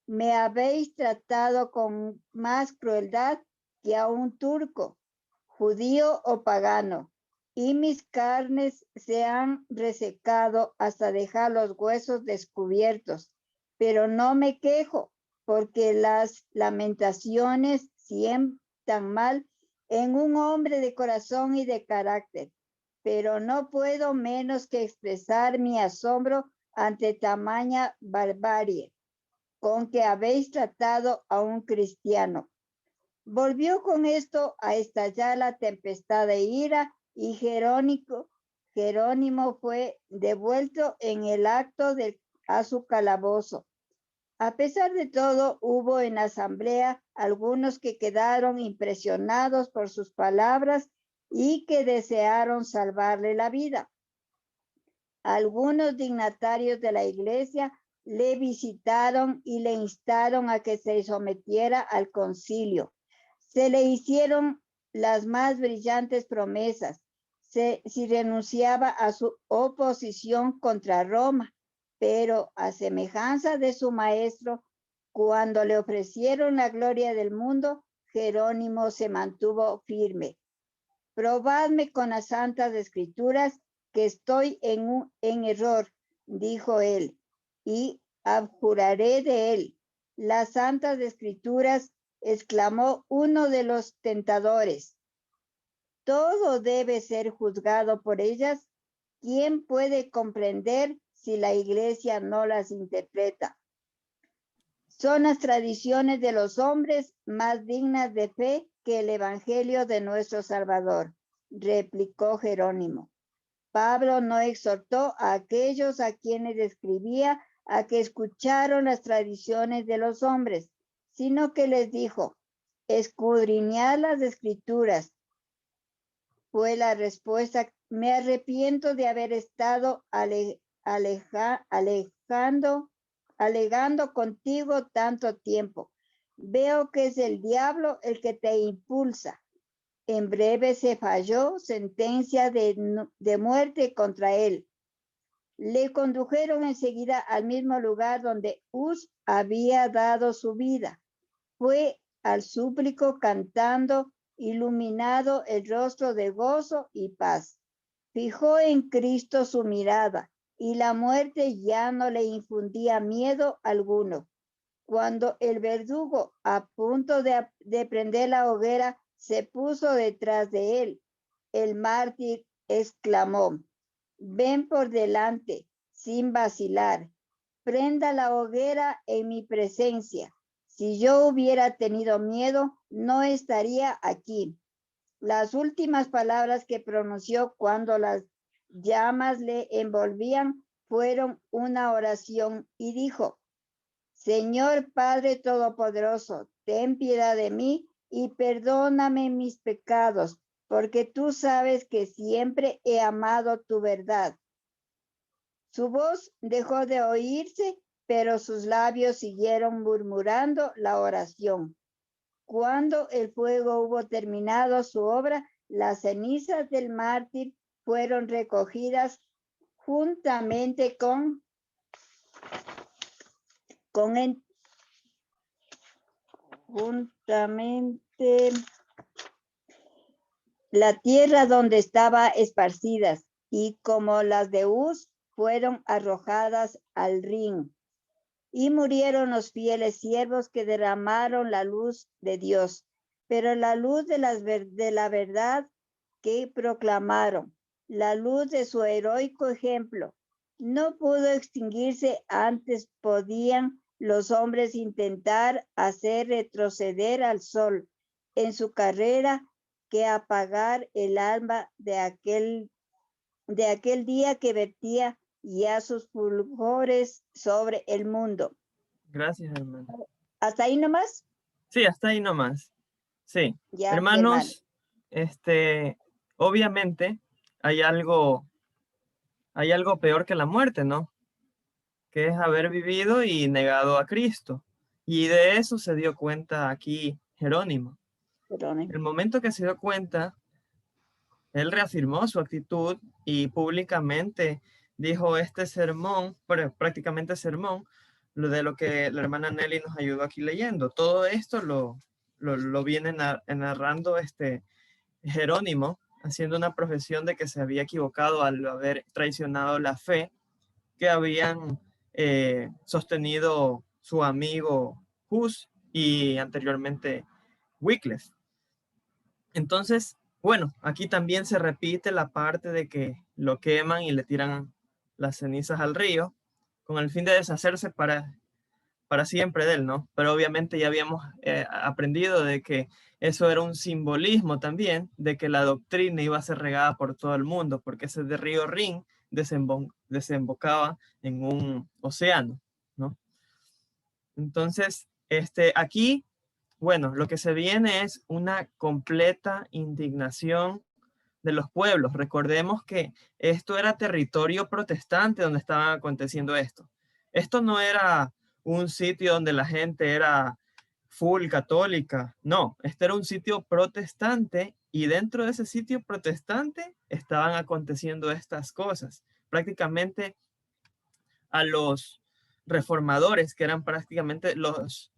Me habéis tratado con más crueldad que a un turco, judío o pagano, y mis carnes se han resecado hasta dejar los huesos descubiertos. Pero no me quejo, porque las lamentaciones sientan mal en un hombre de corazón y de carácter. Pero no puedo menos que expresar mi asombro ante tamaña barbarie con que habéis tratado a un cristiano. Volvió con esto a estallar la tempestad de ira y Jerónimo fue devuelto en el acto a su calabozo. A pesar de todo, hubo en la asamblea algunos que quedaron impresionados por sus palabras y que desearon salvarle la vida. Algunos dignatarios de la iglesia le visitaron y le instaron a que se sometiera al concilio. Se le hicieron las más brillantes promesas si renunciaba a su oposición contra Roma, pero a semejanza de su maestro, cuando le ofrecieron la gloria del mundo, Jerónimo se mantuvo firme. Probadme con las santas escrituras que estoy en error, dijo él, y abjuraré de él. Las santas escrituras, exclamó uno de los tentadores. Todo debe ser juzgado por ellas. ¿Quién puede comprender si la iglesia no las interpreta? Son las tradiciones de los hombres más dignas de fe que el evangelio de nuestro Salvador, replicó Jerónimo. Pablo no exhortó a aquellos a quienes escribía a que escucharon las tradiciones de los hombres, sino que les dijo, escudriñad las escrituras. Fue la respuesta, me arrepiento de haber estado alegando contigo tanto tiempo. Veo que es el diablo el que te impulsa. En breve se falló sentencia de muerte contra él. Le condujeron enseguida al mismo lugar donde Hus había dado su vida. Fue al súplico cantando, iluminado el rostro de gozo y paz. Fijó en Cristo su mirada y la muerte ya no le infundía miedo alguno. Cuando el verdugo, a punto de prender la hoguera, se puso detrás de él, el mártir exclamó, ven por delante, sin vacilar, prenda la hoguera en mi presencia. Si yo hubiera tenido miedo, no estaría aquí. Las últimas palabras que pronunció cuando las llamas le envolvían fueron una oración y dijo, Señor Padre Todopoderoso, ten piedad de mí y perdóname mis pecados, porque tú sabes que siempre he amado tu verdad. Su voz dejó de oírse, pero sus labios siguieron murmurando la oración. Cuando el fuego hubo terminado su obra, las cenizas del mártir fueron recogidas juntamente la tierra donde estaba esparcidas, y como las de Hus fueron arrojadas al Rin. Y murieron los fieles siervos que derramaron la luz de Dios, pero la luz de la verdad que proclamaron, la luz de su heroico ejemplo, no pudo extinguirse. Antes podían los hombres intentar hacer retroceder al sol en su carrera que apagar el alma de aquel día que vertía ya sus fulgores sobre el mundo. Gracias, hermano. ¿Hasta ahí nomás? Sí, hasta ahí nomás. Sí. Ya, Hermanos, obviamente hay algo peor que la muerte, ¿no? Que es haber vivido y negado a Cristo. Y de eso se dio cuenta aquí Jerónimo. Perdone. El momento que se dio cuenta, él reafirmó su actitud y públicamente dijo este sermón, prácticamente sermón, lo de lo que la hermana Nelly nos ayudó aquí leyendo. Todo esto lo viene narrando Jerónimo, haciendo una profesión de que se había equivocado al haber traicionado la fe que habían sostenido su amigo Hus y anteriormente Wycliffe. Entonces, bueno, aquí también se repite la parte de que lo queman y le tiran las cenizas al río con el fin de deshacerse para siempre de él, ¿no? Pero obviamente ya habíamos aprendido de que eso era un simbolismo también, de que la doctrina iba a ser regada por todo el mundo, porque ese de río Rin desembocaba en un océano, ¿no? Entonces, aquí, bueno, lo que se viene es una completa indignación de los pueblos. Recordemos que esto era territorio protestante donde estaba aconteciendo esto. Esto no era un sitio donde la gente era full católica. No, este era un sitio protestante y dentro de ese sitio protestante estaban aconteciendo estas cosas. Prácticamente a los reformadores, que eran prácticamente los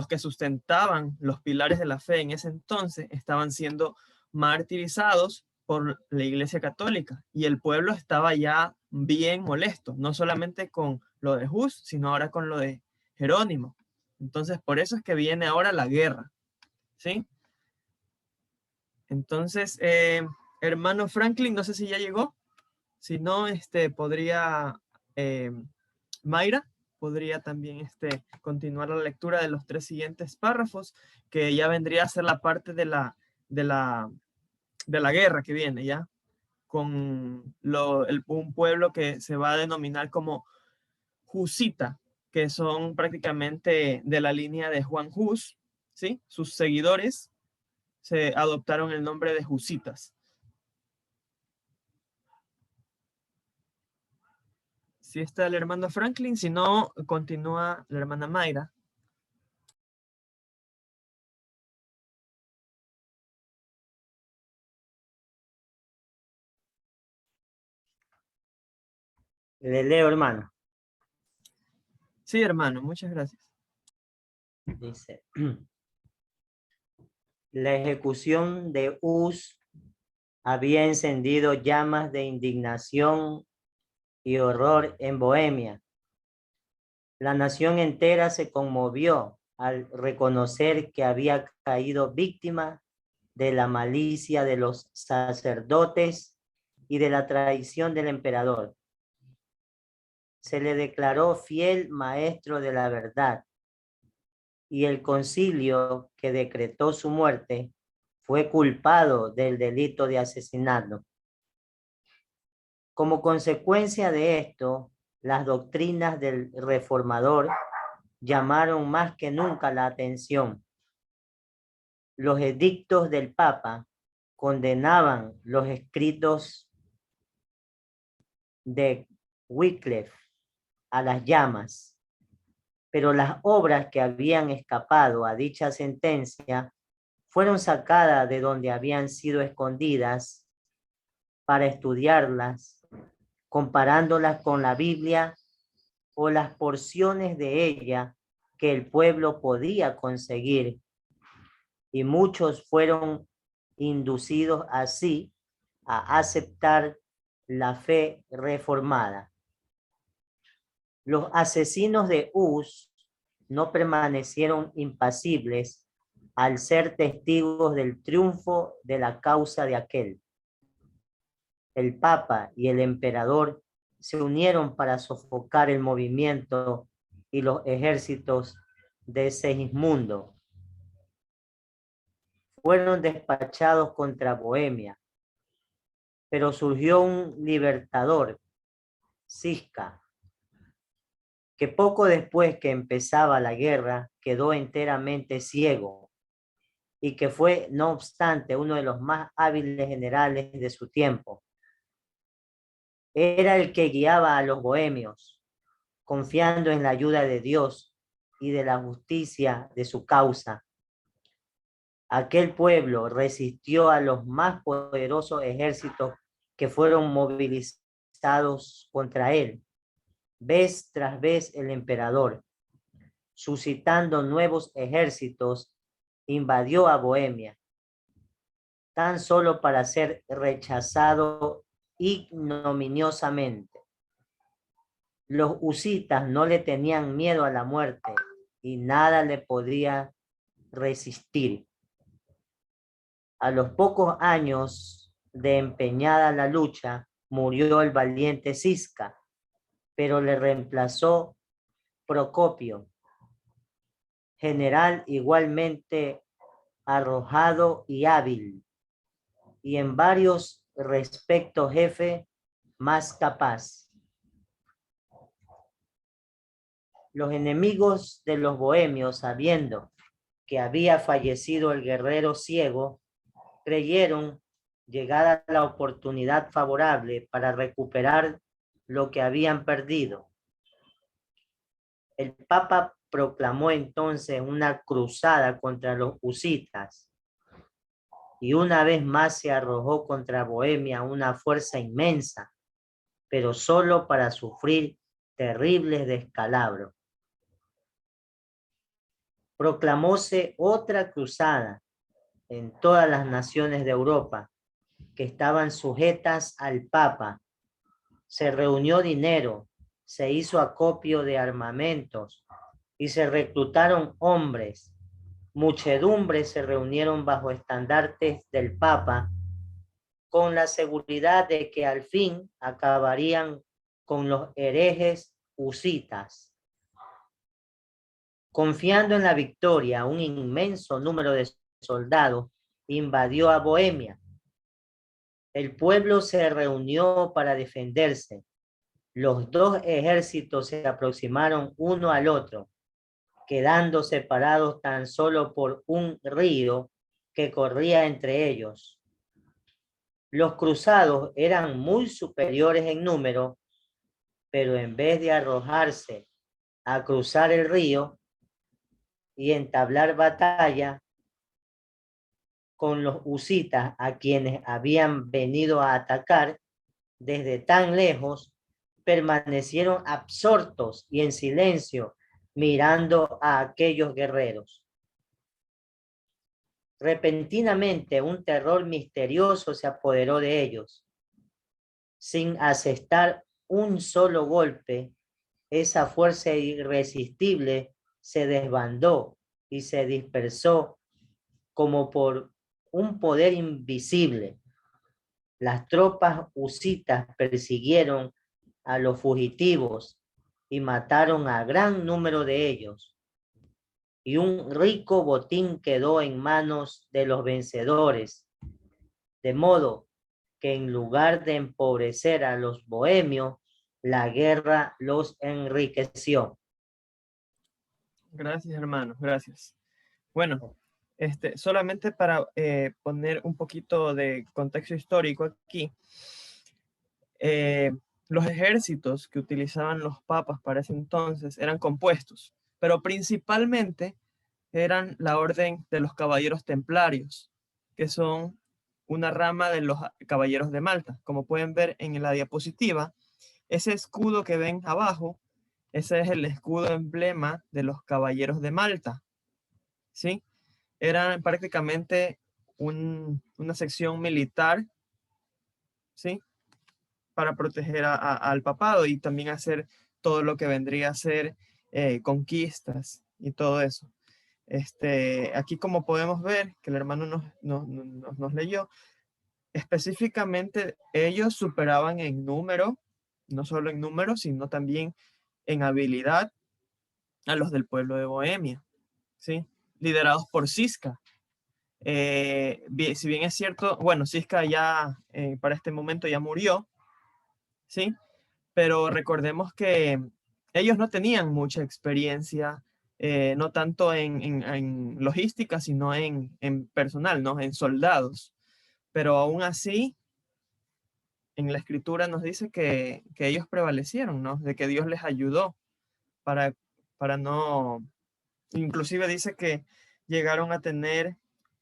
que sustentaban los pilares de la fe en ese entonces, estaban siendo martirizados por la Iglesia Católica y el pueblo estaba ya bien molesto, no solamente con lo de Hus, sino ahora con lo de Jerónimo. Entonces, por eso es que viene ahora la guerra, ¿sí? Entonces, hermano Franklin, no sé si ya llegó. Si no, podría, Mayra, podría también continuar la lectura de los 3 siguientes párrafos, que ya vendría a ser la parte de la guerra que viene, ¿ya? Con un pueblo que se va a denominar como Husita, que son prácticamente de la línea de Juan Hus, ¿sí? Sus seguidores se adoptaron el nombre de Husitas. Si está el hermano Franklin, si no, continúa la hermana Mayra. Le leo, hermano. Sí, hermano, muchas gracias. Dice, la ejecución de Hus había encendido llamas de indignación y horror en Bohemia. La nación entera se conmovió al reconocer que había caído víctima de la malicia de los sacerdotes y de la traición del emperador. Se le declaró fiel maestro de la verdad y el concilio que decretó su muerte fue culpado del delito de asesinato. Como consecuencia de esto, las doctrinas del reformador llamaron más que nunca la atención. Los edictos del Papa condenaban los escritos de Wycliffe a las llamas, pero las obras que habían escapado a dicha sentencia fueron sacadas de donde habían sido escondidas para estudiarlas, comparándolas con la Biblia o las porciones de ella que el pueblo podía conseguir, y muchos fueron inducidos así a aceptar la fe reformada. Los asesinos de Hus no permanecieron impasibles al ser testigos del triunfo de la causa de aquel. El Papa y el emperador se unieron para sofocar el movimiento y los ejércitos de Segismundo. Fueron despachados contra Bohemia, pero surgió un libertador, Cisca, que poco después que empezaba la guerra quedó enteramente ciego y que fue, no obstante, uno de los más hábiles generales de su tiempo. Era el que guiaba a los bohemios, confiando en la ayuda de Dios y de la justicia de su causa. Aquel pueblo resistió a los más poderosos ejércitos que fueron movilizados contra él. Vez tras vez el emperador, suscitando nuevos ejércitos, invadió a Bohemia, tan solo para ser rechazado ignominiosamente. Los husitas no le tenían miedo a la muerte y nada le podía resistir. A los pocos años de empeñada la lucha, murió el valiente Cisca, pero le reemplazó Procopio, general igualmente arrojado y hábil, y en varios respectos jefe más capaz. Los enemigos de los bohemios, sabiendo que había fallecido el guerrero ciego, creyeron llegada la oportunidad favorable para recuperar lo que habían perdido. El Papa proclamó entonces una cruzada contra los husitas y una vez más se arrojó contra Bohemia una fuerza inmensa, pero solo para sufrir terribles descalabros. Proclamóse otra cruzada en todas las naciones de Europa que estaban sujetas al Papa. Se reunió dinero, se hizo acopio de armamentos y se reclutaron hombres. Muchedumbres se reunieron bajo estandartes del Papa con la seguridad de que al fin acabarían con los herejes husitas. Confiando en la victoria, un inmenso número de soldados invadió a Bohemia. El pueblo se reunió para defenderse. Los dos ejércitos se aproximaron uno al otro, quedando separados tan solo por un río que corría entre ellos. Los cruzados eran muy superiores en número, pero en vez de arrojarse a cruzar el río y entablar batalla con los husitas a quienes habían venido a atacar desde tan lejos, permanecieron absortos y en silencio mirando a aquellos guerreros. Repentinamente un terror misterioso se apoderó de ellos. Sin asestar un solo golpe, esa fuerza irresistible se desbandó y se dispersó como por un poder invisible. Las tropas husitas persiguieron a los fugitivos y mataron a gran número de ellos. Y un rico botín quedó en manos de los vencedores, de modo que en lugar de empobrecer a los bohemios, la guerra los enriqueció. Gracias, hermanos, gracias. Bueno, solamente para poner un poquito de contexto histórico aquí, los ejércitos que utilizaban los papas para ese entonces eran compuestos, pero principalmente eran la orden de los caballeros templarios, que son una rama de los caballeros de Malta. Como pueden ver en la diapositiva, ese escudo que ven abajo, ese es el escudo emblema de los caballeros de Malta, ¿sí? Eran prácticamente una sección militar, ¿sí? Para proteger al papado y también hacer todo lo que vendría a ser conquistas y todo eso. Aquí como podemos ver que el hermano nos leyó, específicamente ellos superaban en número, no solo en número, sino también en habilidad a los del pueblo de Bohemia, ¿sí? Liderados por Cisca. Si bien es cierto, bueno, Cisca ya para este momento ya murió, ¿sí? Pero recordemos que ellos no tenían mucha experiencia, no tanto en logística, sino en personal, ¿no? En soldados. Pero aún así, en la escritura nos dice que ellos prevalecieron, ¿no? De que Dios les ayudó para no... Inclusive dice que llegaron a tener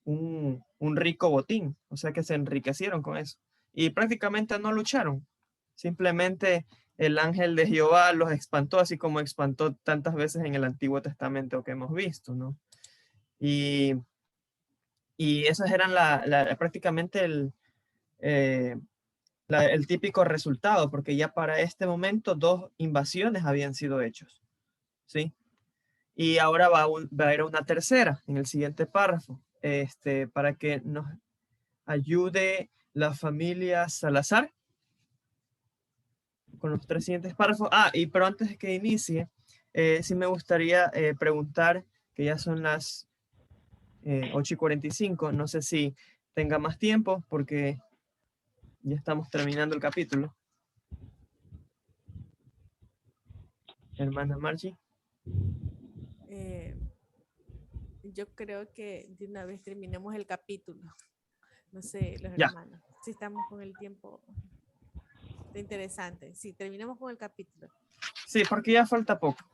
un rico botín, o sea que se enriquecieron con eso. Y prácticamente no lucharon. Simplemente el ángel de Jehová los espantó, así como espantó tantas veces en el Antiguo Testamento que hemos visto, ¿no? Y esos eran prácticamente el típico resultado, porque ya para este momento 2 invasiones habían sido hechos, ¿sí? Y ahora va a haber una tercera en el siguiente párrafo, para que nos ayude la familia Salazar con los 3 siguientes párrafos. Pero antes de que inicie, sí me gustaría preguntar, que ya son las 8:45, no sé si tenga más tiempo porque ya estamos terminando el capítulo. Hermana Margie. Yo creo que de una vez terminemos el capítulo. No sé, los Ya. hermanos. Si estamos con el tiempo. Está interesante. Sí, terminamos con el capítulo. Sí, porque ya falta poco.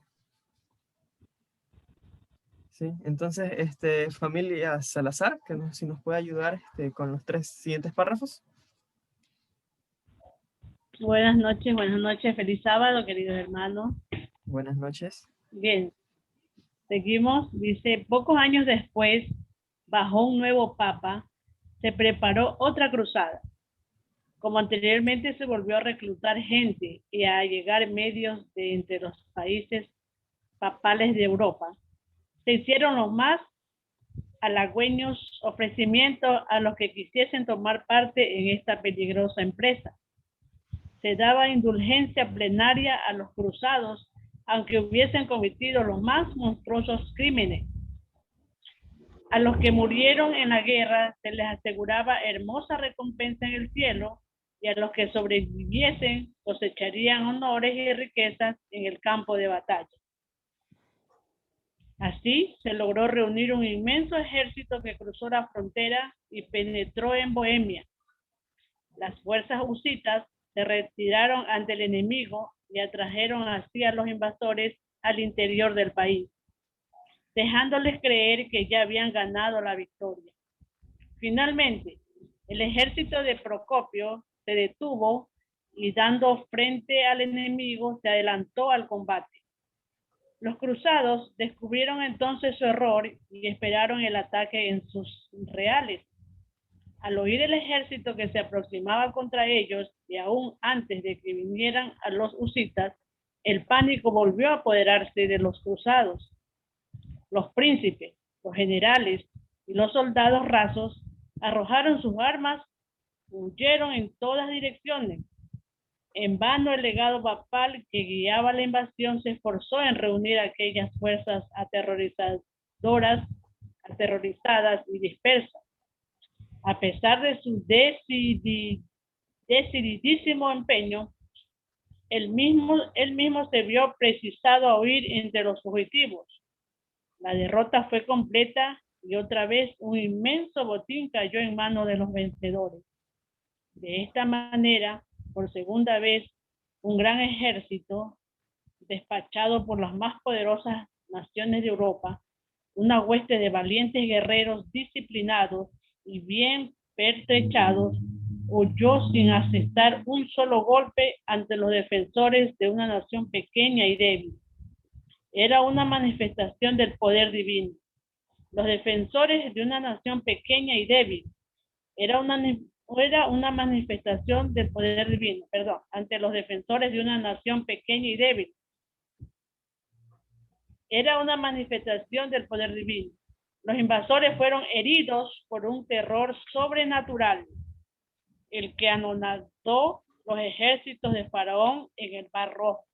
Sí, entonces, familia Salazar, si nos puede ayudar con los 3 siguientes párrafos. Buenas noches, feliz sábado, queridos hermanos. Buenas noches. Bien, seguimos. Dice, pocos años después, bajo un nuevo papa, se preparó otra cruzada. Como anteriormente se volvió a reclutar gente y a llegar medios de entre los países papales de Europa, se hicieron los más halagüeños ofrecimientos a los que quisiesen tomar parte en esta peligrosa empresa. Se daba indulgencia plenaria a los cruzados, aunque hubiesen cometido los más monstruosos crímenes. A los que murieron en la guerra se les aseguraba hermosa recompensa en el cielo, y a los que sobreviviesen cosecharían honores y riquezas en el campo de batalla. Así se logró reunir un inmenso ejército que cruzó la frontera y penetró en Bohemia. Las fuerzas husitas se retiraron ante el enemigo y atrajeron así a los invasores al interior del país, dejándoles creer que ya habían ganado la victoria. Finalmente, el ejército de Procopio se detuvo y, dando frente al enemigo, se adelantó al combate. Los cruzados descubrieron entonces su error y esperaron el ataque en sus reales. Al oír el ejército que se aproximaba contra ellos, y aún antes de que vinieran a los husitas, el pánico volvió a apoderarse de los cruzados. Los príncipes, los generales y los soldados rasos arrojaron sus armas, huyeron en todas direcciones. En vano el legado papal que guiaba la invasión se esforzó en reunir aquellas fuerzas aterrorizadas y dispersas. A pesar de su decididísimo empeño, él mismo se vio precisado a huir entre los fugitivos. La derrota fue completa y otra vez un inmenso botín cayó en manos de los vencedores. De esta manera, por segunda vez, un gran ejército, despachado por las más poderosas naciones de Europa, una hueste de valientes guerreros disciplinados y bien pertrechados, huyó sin asestar un solo golpe ante los defensores de una nación pequeña y débil. Era una manifestación del poder divino. Los defensores de una nación pequeña y débil era una manifestación del poder divino, ante los defensores de una nación pequeña y débil. Era una manifestación del poder divino. Los invasores fueron heridos por un terror sobrenatural, el que anonadó los ejércitos de Faraón en el Mar Rojo,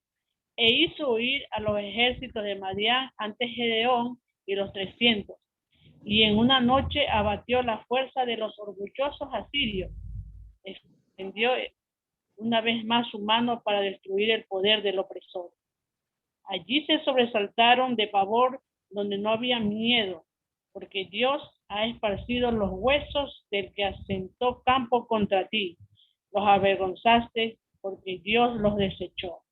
e hizo huir a los ejércitos de Madián ante Gedeón y los 300, y en una noche abatió la fuerza de los orgullosos asirios. Extendió una vez más su mano para destruir el poder del opresor. Allí se sobresaltaron de pavor donde no había miedo, porque Dios ha esparcido los huesos del que asentó campo contra ti. Los avergonzaste porque Dios los desechó.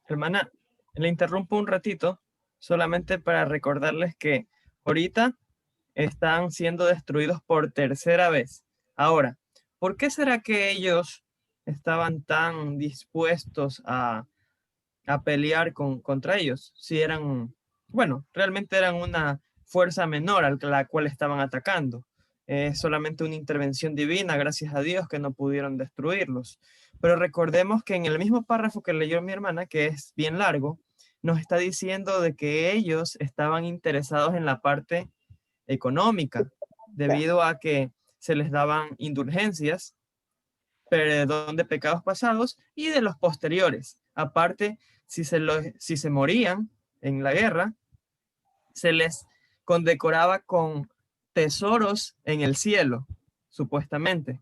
Hermana, le interrumpo un ratito solamente para recordarles que ahorita están siendo destruidos por tercera vez. Ahora, ¿por qué será que ellos estaban tan dispuestos a pelear contra ellos? Si realmente eran una fuerza menor a la cual estaban atacando. Es solamente una intervención divina, gracias a Dios, que no pudieron destruirlos. Pero recordemos que en el mismo párrafo que leyó mi hermana, que es bien largo, nos está diciendo de que ellos estaban interesados en la parte económica, debido a que se les daban indulgencias, perdón de pecados pasados y de los posteriores. Aparte, si se morían en la guerra, se les condecoraba con tesoros en el cielo, supuestamente.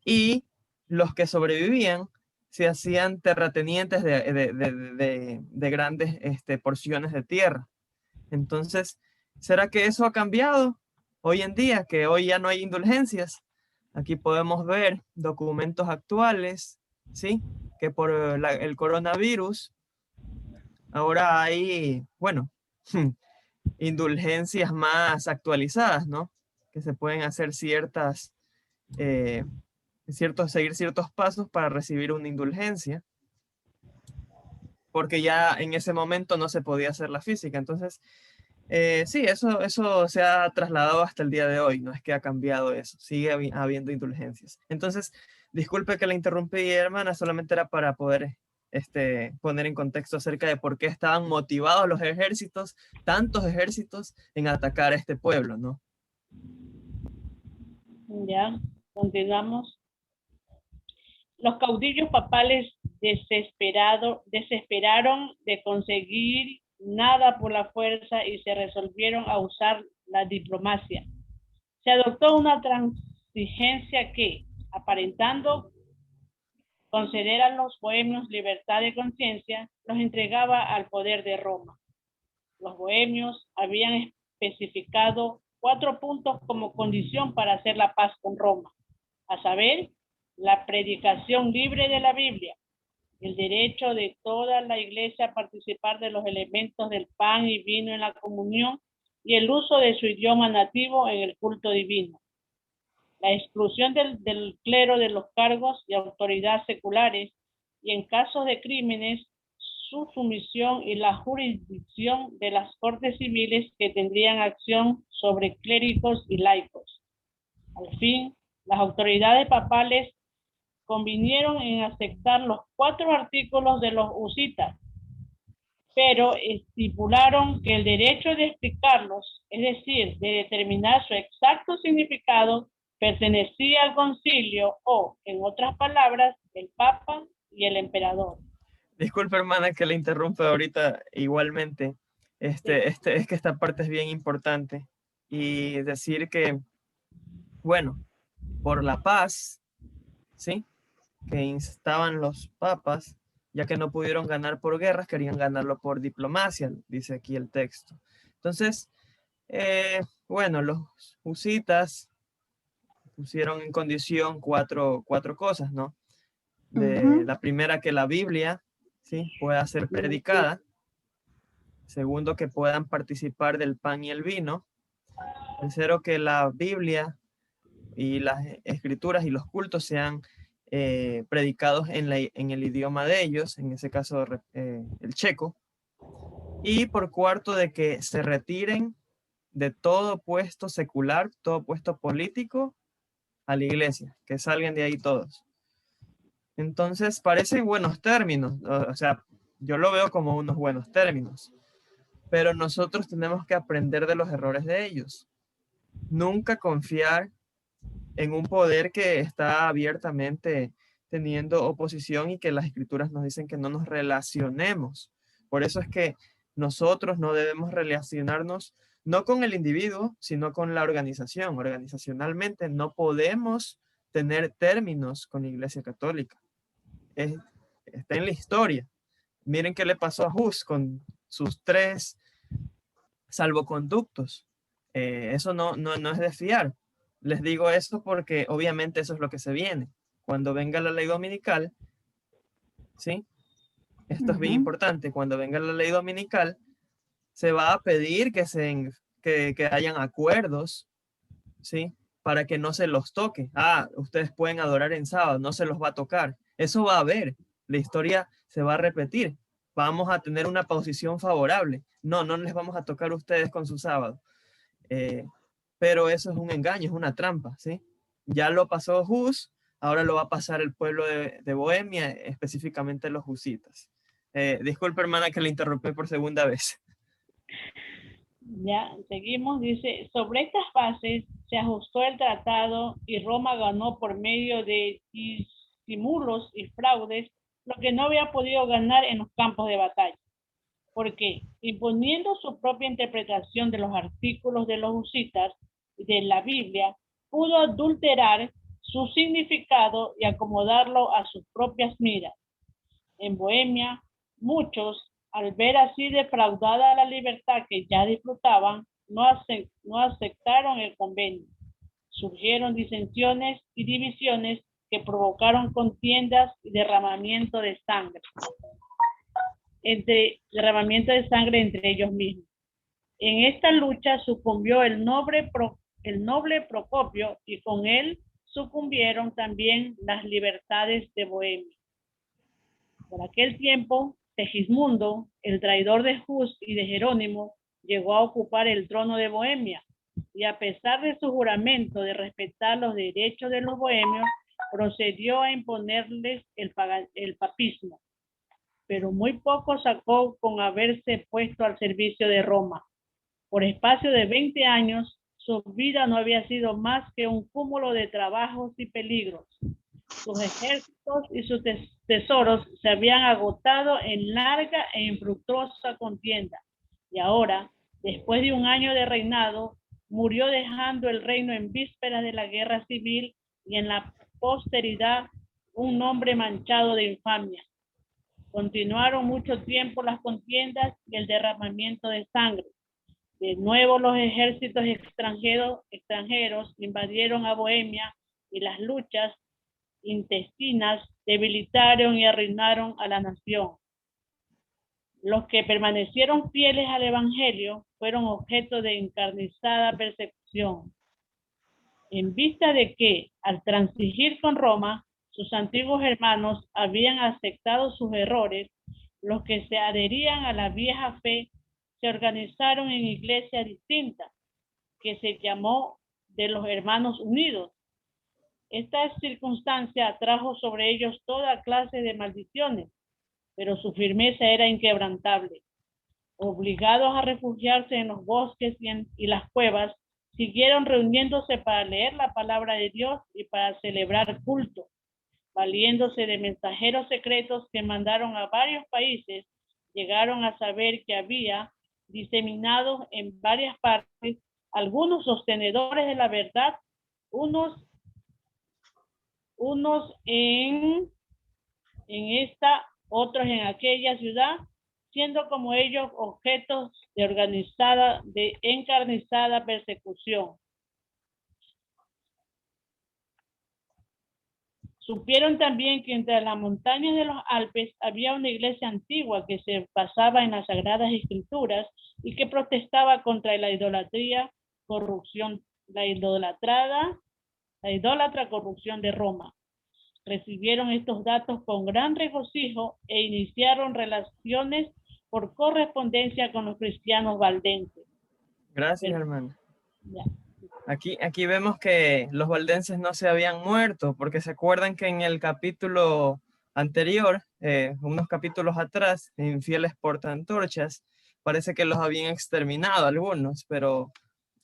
Y los que sobrevivían se hacían terratenientes de grandes porciones de tierra. Entonces, ¿será que eso ha cambiado hoy en día? Que hoy ya no hay indulgencias. Aquí podemos ver documentos actuales, ¿sí? Que por el coronavirus, ahora hay, bueno, indulgencias más actualizadas, ¿no? Que se pueden hacer seguir ciertos pasos para recibir una indulgencia, porque ya en ese momento no se podía hacer la física. Entonces, sí, eso se ha trasladado hasta el día de hoy, no es que ha cambiado eso, sigue habiendo indulgencias. Entonces, disculpe que la interrumpí, hermana, solamente era para poder poner en contexto acerca de por qué estaban motivados los ejércitos, tantos ejércitos, en atacar a este pueblo, ¿no? Ya, continuamos. Los caudillos papales desesperaron de conseguir nada por la fuerza y se resolvieron a usar la diplomacia. Se adoptó una transigencia que, aparentando conceder a los bohemios libertad de conciencia, los entregaba al poder de Roma. Los bohemios habían especificado 4 puntos como condición para hacer la paz con Roma, a saber, la predicación libre de la Biblia, el derecho de toda la iglesia a participar de los elementos del pan y vino en la comunión y el uso de su idioma nativo en el culto divino, la exclusión del clero de los cargos y autoridades seculares y en casos de crímenes, su sumisión y la jurisdicción de las cortes civiles que tendrían acción sobre clérigos y laicos. Al fin, las autoridades papales convinieron en aceptar los 4 artículos de los husitas, pero estipularon que el derecho de explicarlos, es decir, de determinar su exacto significado, pertenecía al concilio o, en otras palabras, el papa y el emperador. Disculpe, hermana, que le interrumpa ahorita igualmente. Es que esta parte es bien importante. Y decir que, bueno, por la paz, ¿sí? Que instaban los papas, ya que no pudieron ganar por guerras, querían ganarlo por diplomacia, dice aquí el texto. Entonces, bueno, los husitas pusieron en condición cuatro cosas, ¿no? La primera, que la Biblia, ¿sí? Pueda ser predicada. Segundo, que puedan participar del pan y el vino. Tercero, que la Biblia y las escrituras y los cultos sean predicados en el idioma de ellos, en ese caso el checo. Y por cuarto, de que se retiren de todo puesto secular, todo puesto político a la iglesia, que salgan de ahí todos. Entonces, parecen buenos términos, o sea, yo lo veo como unos buenos términos, pero nosotros tenemos que aprender de los errores de ellos. Nunca confiar en un poder que está abiertamente teniendo oposición y que las escrituras nos dicen que no nos relacionemos. Por eso es que nosotros no debemos relacionarnos no con el individuo, sino con la organización. Organizacionalmente no podemos tener términos con la Iglesia Católica. Está en la historia. Miren qué le pasó a Hus con sus 3 salvoconductos. Eso no es de fiar. Les digo esto porque obviamente eso es lo que se viene. Cuando venga la ley dominical, ¿sí? Esto es bien importante. Cuando venga la ley dominical, se va a pedir que hayan acuerdos, ¿sí? Para que no se los toque. Ustedes pueden adorar en sábado, no se los va a tocar. Eso va a haber. La historia se va a repetir. Vamos a tener una posición favorable. No les vamos a tocar a ustedes con su sábado. Pero eso es un engaño, es una trampa, ¿sí? Ya lo pasó Hus, ahora lo va a pasar el pueblo de Bohemia, específicamente los husitas. Disculpe, hermana, que le interrumpí por segunda vez. Ya, seguimos, dice, sobre estas bases se ajustó el tratado y Roma ganó por medio de disimulos y fraudes lo que no había podido ganar en los campos de batalla. Porque imponiendo su propia interpretación de los artículos de los husitas de la Biblia, pudo adulterar su significado y acomodarlo a sus propias miras. En Bohemia, muchos, al ver así defraudada la libertad que ya disfrutaban, no aceptaron el convenio. Surgieron disensiones y divisiones que provocaron contiendas y derramamiento de sangre entre ellos mismos. En esta lucha sucumbió el noble Procopio y con él sucumbieron también las libertades de Bohemia. Por aquel tiempo, Segismundo, el traidor de Hus y de Jerónimo, llegó a ocupar el trono de Bohemia y a pesar de su juramento de respetar los derechos de los bohemios, procedió a imponerles el papismo, pero muy poco sacó con haberse puesto al servicio de Roma. Por espacio de 20 años, su vida no había sido más que un cúmulo de trabajos y peligros. Sus ejércitos y sus tesoros se habían agotado en larga e infructuosa contienda. Y ahora, después de un año de reinado, murió dejando el reino en vísperas de la guerra civil y en la posteridad un nombre manchado de infamia. Continuaron mucho tiempo las contiendas y el derramamiento de sangre. De nuevo los ejércitos extranjeros invadieron a Bohemia y las luchas intestinas debilitaron y arruinaron a la nación. Los que permanecieron fieles al Evangelio fueron objeto de encarnizada persecución. En vista de que, al transigir con Roma, sus antiguos hermanos habían aceptado sus errores, los que se adherían a la vieja fe se organizaron en iglesias distintas, que se llamó de los Hermanos Unidos. Esta circunstancia atrajo sobre ellos toda clase de maldiciones, pero su firmeza era inquebrantable. Obligados a refugiarse en los bosques y las cuevas, siguieron reuniéndose para leer la palabra de Dios y para celebrar culto, valiéndose de mensajeros secretos que mandaron a varios países. Llegaron a saber que había diseminados en varias partes algunos sostenedores de la verdad, unos en esta, otros en aquella ciudad, siendo como ellos objetos de encarnizada persecución. Supieron también que entre las montañas de los Alpes había una iglesia antigua que se basaba en las Sagradas Escrituras y que protestaba contra la idolatra corrupción de Roma. Recibieron estos datos con gran regocijo e iniciaron relaciones por correspondencia con los cristianos valdenses. Gracias, hermano. Aquí vemos que los valdenses no se habían muerto, porque se acuerdan que en el capítulo anterior, unos capítulos atrás, infieles portaantorchas, parece que los habían exterminado algunos, pero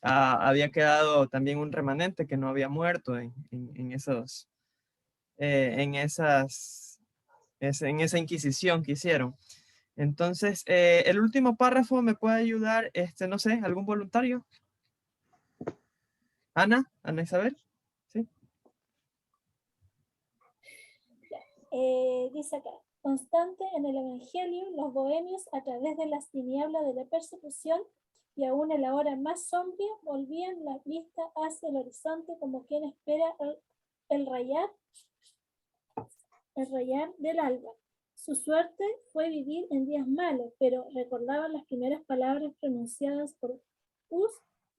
había quedado también un remanente que no había muerto en esa inquisición que hicieron. Entonces, el último párrafo me puede ayudar, no sé, algún voluntario. Ana Isabel, ¿sí? Dice acá, constante en el Evangelio, los bohemios a través de las tinieblas de la persecución y aún en la hora más sombría volvían la vista hacia el horizonte como quien espera el rayar del alba. Su suerte fue vivir en días malos, pero recordaban las primeras palabras pronunciadas por Hus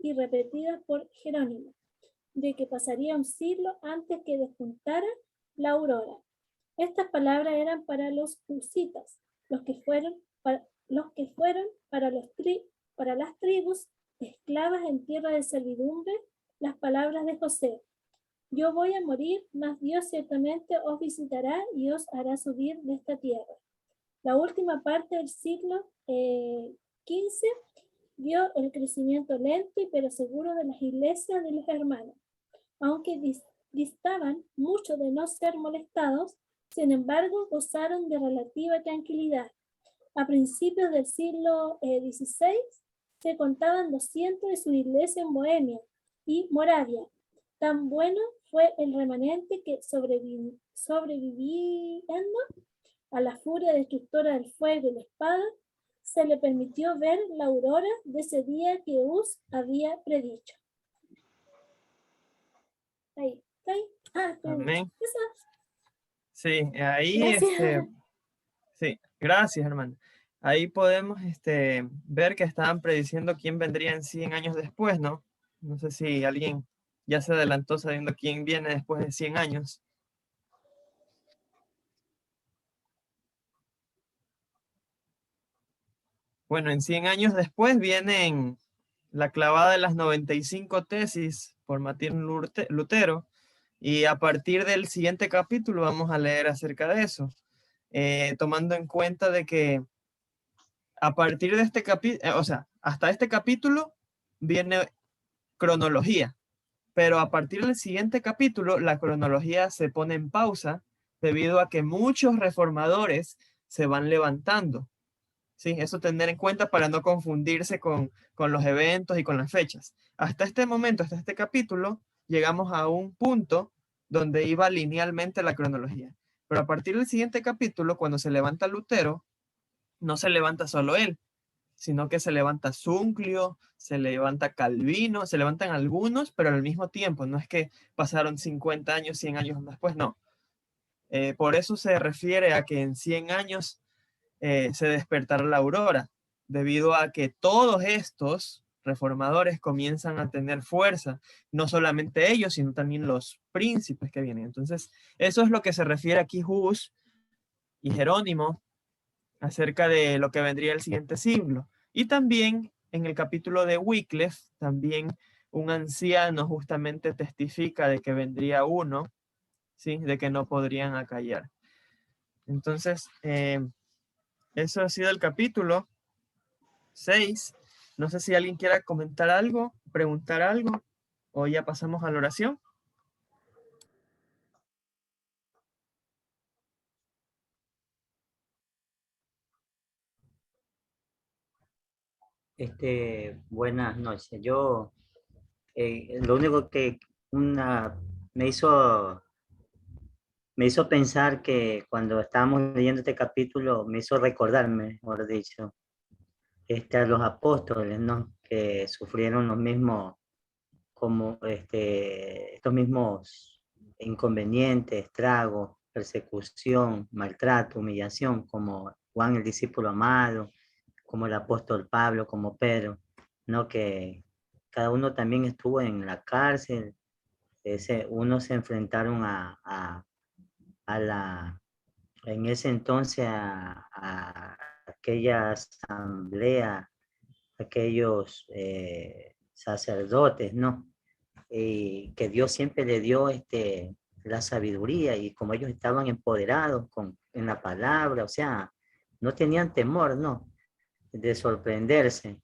y repetidas por Jerónimo, de que pasaría un siglo antes que despuntara la aurora. Estas palabras eran para los husitas, los que fueron para las tribus esclavas en tierra de servidumbre, las palabras de José. Yo voy a morir, mas Dios ciertamente os visitará y os hará subir de esta tierra. La última parte del siglo XV vio el crecimiento lento pero seguro de las iglesias de los hermanos. Aunque distaban mucho de no ser molestados, sin embargo gozaron de relativa tranquilidad. A principios del siglo XVI se contaban 200 de su iglesia en Bohemia y Moravia. Tan bueno fue el remanente que sobreviviendo a la furia destructora del fuego y la espada, se le permitió ver la aurora de ese día que Hus había predicho. Ahí, ¿está ahí? Ah, Amén. eso. Sí, ahí, Gracias. sí, gracias, hermano. Ahí podemos ver que estaban prediciendo quién vendría en 100 años después, ¿no? No sé si alguien ya se adelantó sabiendo quién viene después de 100 años. Bueno, en 100 años después vienen la clavada de las 95 tesis por Martín Lutero, y a partir del siguiente capítulo vamos a leer acerca de eso, tomando en cuenta de que a partir de este capítulo, o sea, hasta este capítulo viene cronología, pero a partir del siguiente capítulo la cronología se pone en pausa debido a que muchos reformadores se van levantando. Sí, eso tener en cuenta para no confundirse con los eventos y con las fechas. Hasta este momento, hasta este capítulo, llegamos a un punto donde iba linealmente la cronología. Pero a partir del siguiente capítulo, cuando se levanta Lutero, no se levanta solo él, sino que se levanta Zunclio, se levanta Calvino, se levantan algunos, pero al mismo tiempo. No es que pasaron 50 años, 100 años después, no. Por eso se refiere a que en 100 años se despertará la aurora, debido a que todos estos reformadores comienzan a tener fuerza, no solamente ellos, sino también los príncipes que vienen. Entonces, eso es lo que se refiere aquí Hus y Jerónimo acerca de lo que vendría el siguiente siglo. Y también en el capítulo de Wycliffe, también un anciano justamente testifica de que vendría uno, ¿sí? De que no podrían acallar. Entonces, eso ha sido el capítulo 6. No sé si alguien quiera comentar algo, preguntar algo, o ya pasamos a la oración. Buenas noches. Yo, lo único que una, me hizo pensar que cuando estábamos leyendo este capítulo, me hizo recordarme, mejor dicho, a los apóstoles, ¿no? Que sufrieron los mismos, como estos mismos inconvenientes, estragos, persecución, maltrato, humillación, como Juan el discípulo amado, como el apóstol Pablo, como Pedro, ¿no? Que cada uno también estuvo en la cárcel, unos se enfrentaron en ese entonces a aquella asamblea, aquellos sacerdotes, ¿no? Y que Dios siempre le dio la sabiduría, y como ellos estaban empoderados en la palabra, o sea, no tenían temor, ¿no? De sorprenderse.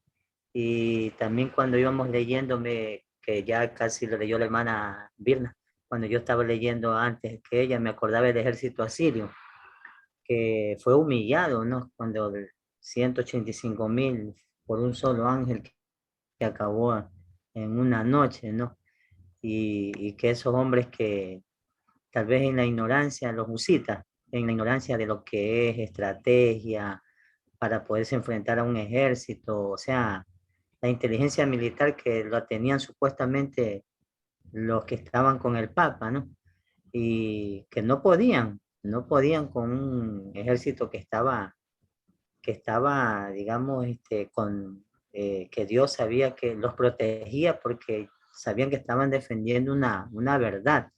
Y también cuando íbamos leyéndome, que ya casi lo leyó la hermana Birna, cuando yo estaba leyendo antes que ella, me acordaba del ejército asirio, que fue humillado, ¿no? Cuando 185,000 por un solo ángel que acabó en una noche, ¿no? Y que esos hombres que tal vez en la ignorancia, los husitas, en la ignorancia de lo que es estrategia para poderse enfrentar a un ejército, o sea, la inteligencia militar que lo tenían supuestamente los que estaban con el Papa, ¿no? Y que no podían con un ejército que estaba, digamos, que Dios sabía que los protegía porque sabían que estaban defendiendo una verdad,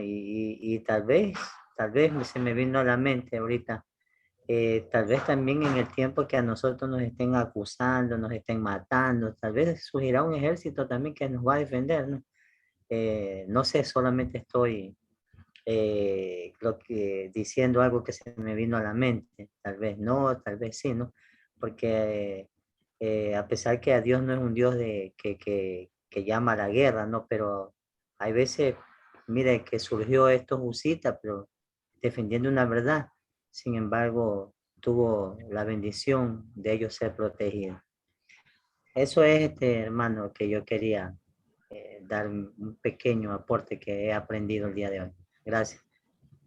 y tal vez se me vino a la mente ahorita, tal vez también en el tiempo que a nosotros nos estén acusando, nos estén matando, tal vez surgirá un ejército también que nos va a defender, ¿no? No sé, solamente estoy diciendo algo que se me vino a la mente, tal vez no, tal vez sí, ¿no? Porque a pesar que a Dios no es un Dios que llama a la guerra, ¿no? Pero hay veces, mire, que surgió estos husitas, pero defendiendo una verdad, sin embargo, tuvo la bendición de ellos ser protegidos. Eso es, hermano, que yo quería dar un pequeño aporte que he aprendido el día de hoy. Gracias.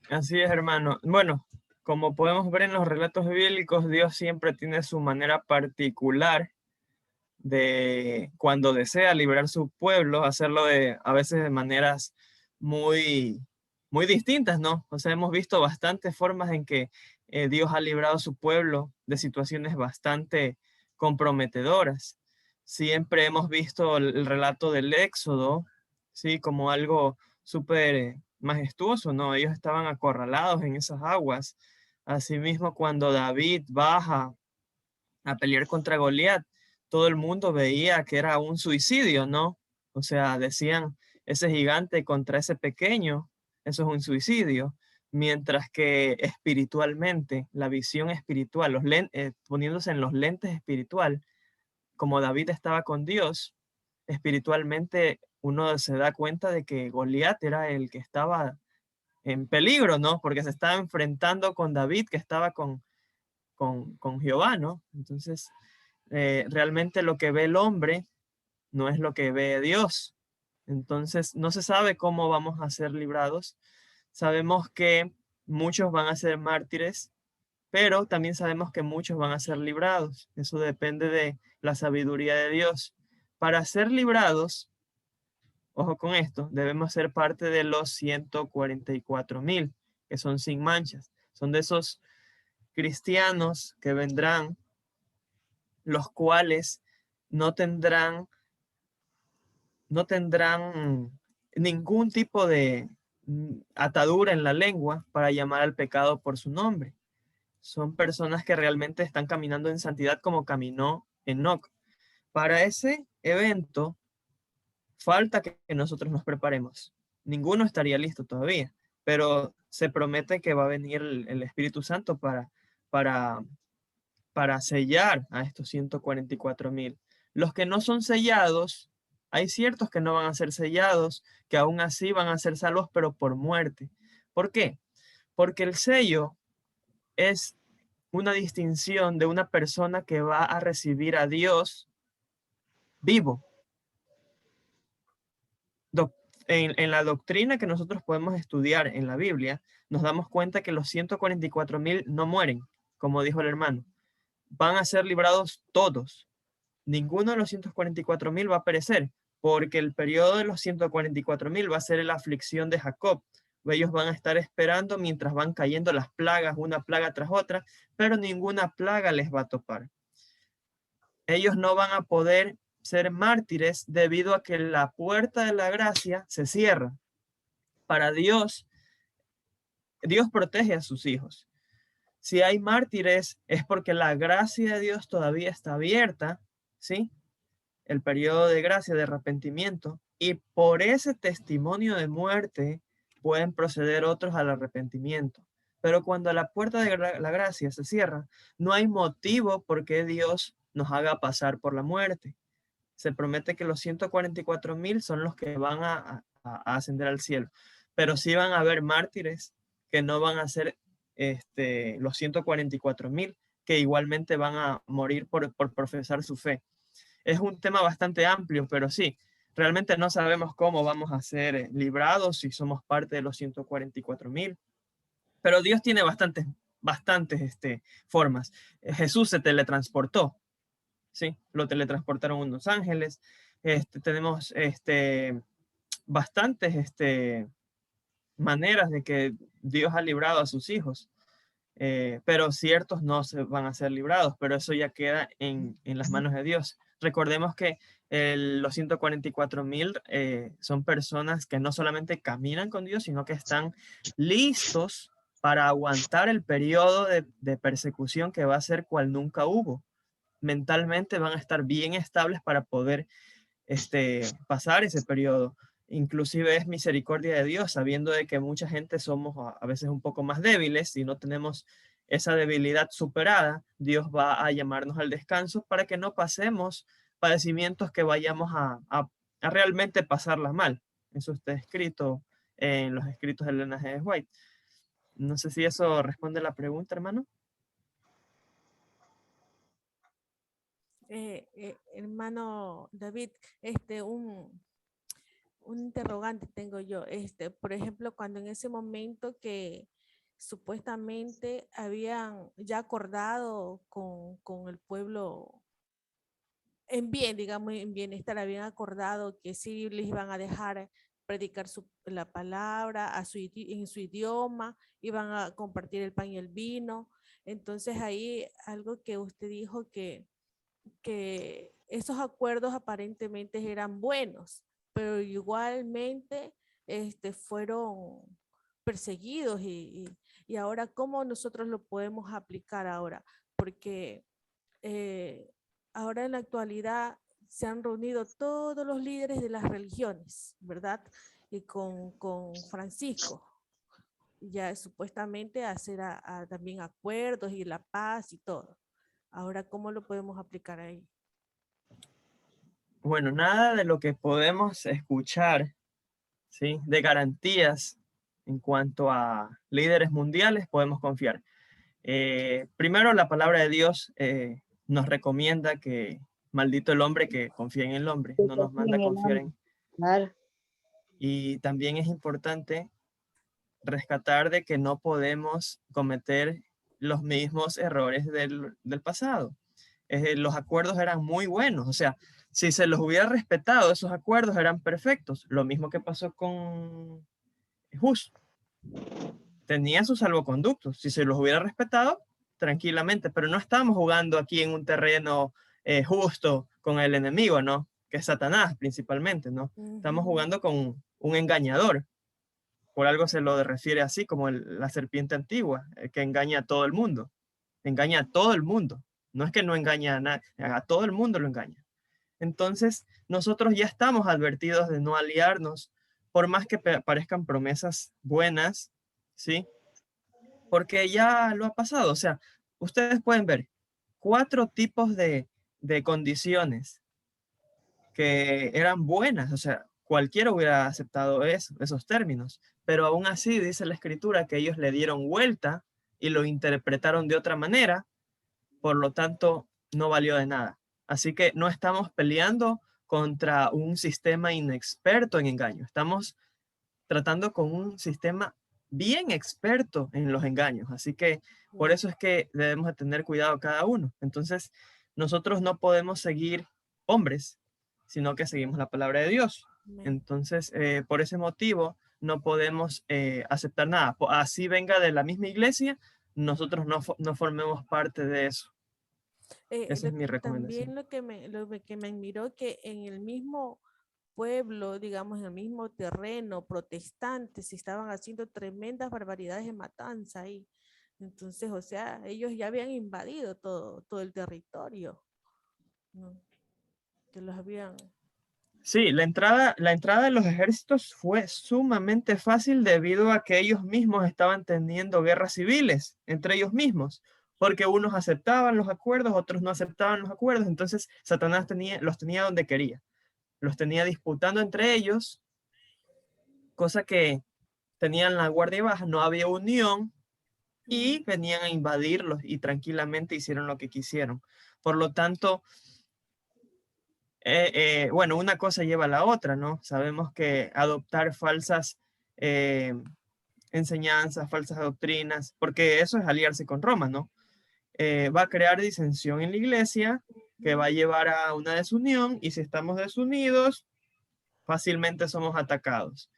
Así es, hermano. Bueno, como podemos ver en los relatos bíblicos, Dios siempre tiene su manera particular de cuando desea liberar su pueblo, hacerlo a veces de maneras muy, muy distintas, ¿no? O sea, hemos visto bastantes formas en que Dios ha librado a su pueblo de situaciones bastante comprometedoras. Siempre hemos visto el relato del Éxodo, ¿sí? Como algo súper majestuoso, ¿no? Ellos estaban acorralados en esas aguas. Asimismo, cuando David baja a pelear contra Goliat, todo el mundo veía que era un suicidio, ¿no? O sea, decían, ese gigante contra ese pequeño, eso es un suicidio. Mientras que espiritualmente, la visión espiritual, poniéndose en los lentes espiritual, como David estaba con Dios, espiritualmente uno se da cuenta de que Goliat era el que estaba en peligro, ¿no? Porque se estaba enfrentando con David, que estaba con Jehová, ¿no? Entonces, realmente lo que ve el hombre no es lo que ve Dios. Entonces, no se sabe cómo vamos a ser librados. Sabemos que muchos van a ser mártires, pero también sabemos que muchos van a ser librados. Eso depende de la sabiduría de Dios. Para ser librados, ojo con esto, debemos ser parte de los 144,000, que son sin manchas. Son de esos cristianos que vendrán, los cuales no tendrán ningún tipo de atadura en la lengua para llamar al pecado por su nombre. Son personas que realmente están caminando en santidad como caminó Enoc. Para ese evento, falta que nosotros nos preparemos. Ninguno estaría listo todavía, pero se promete que va a venir el Espíritu Santo para, para sellar a estos 144,000. Los que no son sellados, hay ciertos que no van a ser sellados, que aún así van a ser salvos, pero por muerte. ¿Por qué? Porque el sello es una distinción de una persona que va a recibir a Dios vivo. En la doctrina que nosotros podemos estudiar en la Biblia, nos damos cuenta que los 144,000 no mueren, como dijo el hermano. Van a ser librados todos. Ninguno de los 144,000 va a perecer, porque el periodo de los 144,000 va a ser la aflicción de Jacob. Ellos van a estar esperando mientras van cayendo las plagas, una plaga tras otra, pero ninguna plaga les va a topar. Ellos no van a poder ser mártires debido a que la puerta de la gracia se cierra. Para Dios, Dios protege a sus hijos. Si hay mártires es porque la gracia de Dios todavía está abierta, ¿sí? El periodo de gracia, de arrepentimiento, y por ese testimonio de muerte pueden proceder otros al arrepentimiento. Pero cuando la puerta de la gracia se cierra, no hay motivo por qué Dios nos haga pasar por la muerte. Se promete que los 144,000 son los que van a ascender al cielo, pero sí van a haber mártires que no van a ser los 144,000, que igualmente van a morir por profesar su fe. Es un tema bastante amplio, pero sí, realmente no sabemos cómo vamos a ser librados si somos parte de los 144,000. Pero Dios tiene bastantes formas. Jesús se teletransportó, ¿sí? Lo teletransportaron unos ángeles. Tenemos bastantes maneras de que Dios ha librado a sus hijos. Pero ciertos no se van a ser librados, pero eso ya queda en las manos de Dios. Recordemos que los 144,000 son personas que no solamente caminan con Dios, sino que están listos para aguantar el periodo de persecución que va a ser cual nunca hubo. Mentalmente van a estar bien estables para poder pasar ese periodo. Inclusive es misericordia de Dios, sabiendo de que mucha gente somos a veces un poco más débiles y no tenemos esa debilidad superada. Dios va a llamarnos al descanso para que no pasemos padecimientos que vayamos a realmente pasarlas mal. Eso está escrito en los escritos de Elena G. White. No sé si eso responde a la pregunta, hermano. Hermano David, un interrogante tengo yo. Por ejemplo, cuando en ese momento que supuestamente habían ya acordado con el pueblo en bien, digamos, en bienestar, habían acordado que sí les iban a dejar predicar la palabra en su idioma, iban a compartir el pan y el vino. Entonces ahí algo que usted dijo que esos acuerdos aparentemente eran buenos, pero igualmente fueron perseguidos y ahora cómo nosotros lo podemos aplicar ahora, porque ahora en la actualidad se han reunido todos los líderes de las religiones, ¿verdad? Y con Francisco, ya supuestamente hacer también acuerdos y la paz y todo. Ahora, ¿cómo lo podemos aplicar ahí? Bueno, nada de lo que podemos escuchar, ¿sí? De garantías en cuanto a líderes mundiales podemos confiar. Primero, la palabra de Dios nos recomienda que maldito el hombre que confía en el hombre, no nos manda a confiar en. Claro. Y también es importante rescatar de que no podemos cometer los mismos errores del pasado. Los acuerdos eran muy buenos, o sea, si se los hubiera respetado, esos acuerdos eran perfectos. Lo mismo que pasó con Hus. Tenía sus salvoconductos. Si se los hubiera respetado, tranquilamente, pero no estamos jugando aquí en un terreno justo con el enemigo, ¿no? Que es Satanás principalmente, ¿no? Estamos jugando con un engañador. Por algo se lo refiere así como la serpiente antigua, que engaña a todo el mundo. Engaña a todo el mundo. No es que no engaña a nadie, a todo el mundo lo engaña. Entonces, nosotros ya estamos advertidos de no aliarnos, por más que parezcan promesas buenas, ¿sí? Porque ya lo ha pasado. O sea, ustedes pueden ver 4 tipos de condiciones que eran buenas. O sea, cualquiera hubiera aceptado esos términos. Pero aún así dice la escritura que ellos le dieron vuelta y lo interpretaron de otra manera. Por lo tanto, no valió de nada. Así que no estamos peleando contra un sistema inexperto en engaño. Estamos tratando con un sistema bien experto en los engaños. Así que por eso es que debemos de tener cuidado cada uno. Entonces, nosotros no podemos seguir hombres, sino que seguimos la palabra de Dios. Entonces, por ese motivo, no podemos aceptar nada. Así venga de la misma iglesia, nosotros no formemos parte de eso. Esa es mi recomendación. También lo que me admiró que en el mismo pueblo, digamos, en el mismo terreno protestante, se estaban haciendo tremendas barbaridades de matanza ahí. Entonces, o sea, ellos ya habían invadido todo el territorio, ¿no? Que los habían... Sí, la entrada de los ejércitos fue sumamente fácil debido a que ellos mismos estaban teniendo guerras civiles entre ellos mismos, porque unos aceptaban los acuerdos, otros no aceptaban los acuerdos, entonces Satanás los tenía donde quería, los tenía disputando entre ellos, cosa que tenían la guardia baja, no había unión y venían a invadirlos y tranquilamente hicieron lo que quisieron. Por lo tanto, bueno, una cosa lleva a la otra, ¿no? Sabemos que adoptar falsas enseñanzas, falsas doctrinas, porque eso es aliarse con Roma, ¿no? Va a crear disensión en la iglesia, que va a llevar a una desunión, y si estamos desunidos, fácilmente somos atacados.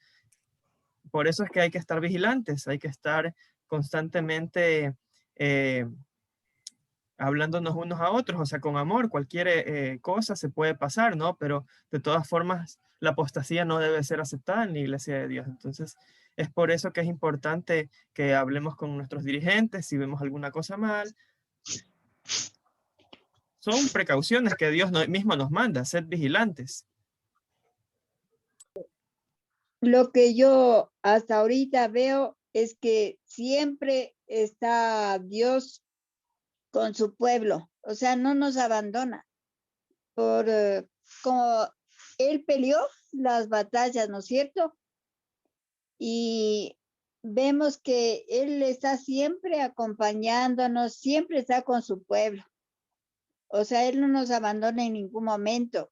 Por eso es que hay que estar vigilantes, hay que estar constantemente hablándonos unos a otros, o sea, con amor, cualquier cosa se puede pasar, ¿no? Pero de todas formas, la apostasía no debe ser aceptada en la iglesia de Dios. Entonces, es por eso que es importante que hablemos con nuestros dirigentes si vemos alguna cosa mal. Son precauciones que Dios mismo nos manda, sed vigilantes. Lo que yo hasta ahorita veo es que siempre está Dios con su pueblo, o sea, no nos abandona. Como Él peleó las batallas, ¿no es cierto? Y vemos que Él está siempre acompañándonos, siempre está con su pueblo. O sea, Él no nos abandona en ningún momento.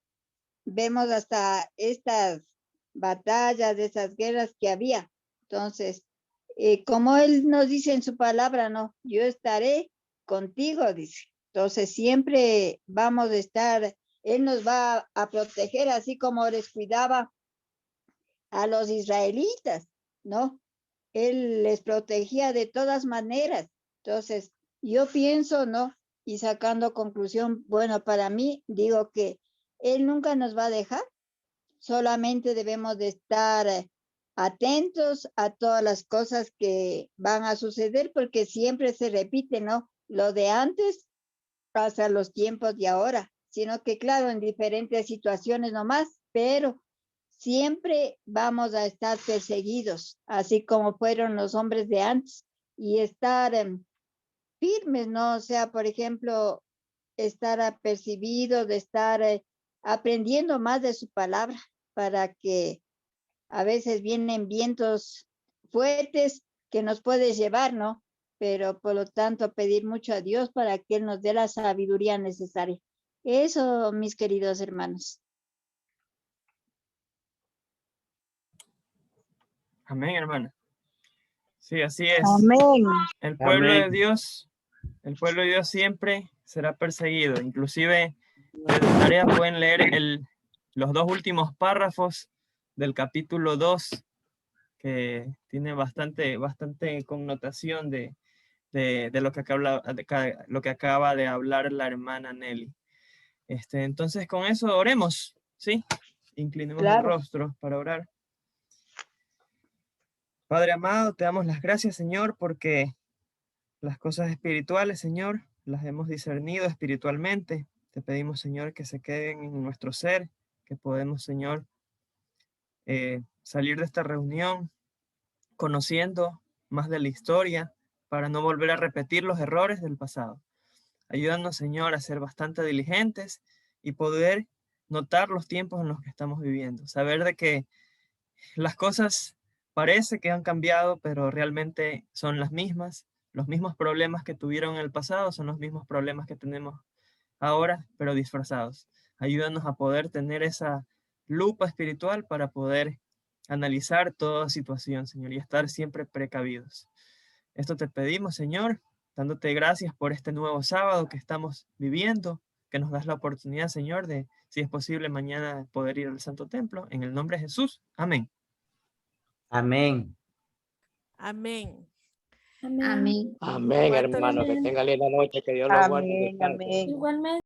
Vemos hasta estas batallas, de esas guerras que había. Entonces, como Él nos dice en su palabra, ¿no? Yo estaré contigo, dice. Entonces, siempre vamos a estar Él nos va a proteger, así como les cuidaba a los israelitas, ¿no? Él les protegía de todas maneras. Entonces, yo pienso, ¿no? Y sacando conclusión, bueno, para mí, digo que Él nunca nos va a dejar, solamente debemos de estar atentos a todas las cosas que van a suceder, porque siempre se repite, ¿no? Lo de antes pasa los tiempos de ahora, sino que claro, en diferentes situaciones nomás, pero siempre vamos a estar perseguidos, así como fueron los hombres de antes, y estar firmes, ¿no? O sea, por ejemplo, estar apercibidos, de estar aprendiendo más de su palabra, para que a veces vienen vientos fuertes que nos puede llevar, ¿no? Pero por lo tanto pedir mucho a Dios para que Él nos dé la sabiduría necesaria. Eso, mis queridos hermanos. Amén, hermana. Sí, así es. Amén. El pueblo de Amén. Dios, el pueblo de Dios siempre será perseguido. Inclusive, de tarea pueden leer los 2 últimos párrafos del capítulo 2, que tiene bastante connotación de lo que lo que acaba de hablar la hermana Nelly. Entonces, con eso oremos, ¿sí? Inclinemos el Claro. rostro para orar. Padre amado, te damos las gracias, Señor, porque las cosas espirituales, Señor, las hemos discernido espiritualmente. Te pedimos, Señor, que se queden en nuestro ser, que podemos, Señor, salir de esta reunión conociendo más de la historia para no volver a repetir los errores del pasado. Ayúdanos, Señor, a ser bastante diligentes y poder notar los tiempos en los que estamos viviendo. Saber de que las cosas parece que han cambiado, pero realmente son las mismas. Los mismos problemas que tuvieron en el pasado son los mismos problemas que tenemos ahora, pero disfrazados. Ayúdanos a poder tener esa lupa espiritual para poder analizar toda situación, Señor, y estar siempre precavidos. Esto te pedimos, Señor, dándote gracias por este nuevo sábado que estamos viviendo, que nos das la oportunidad, Señor, de, si es posible, mañana poder ir al Santo Templo. En el nombre de Jesús. Amén. Amén. Amén. Amén. Amén. Amén, ¿Cuánto hermano. Que Amén. tenga linda noche. Que Dios lo guarde y Amén. descanse. Amén. Igualmente.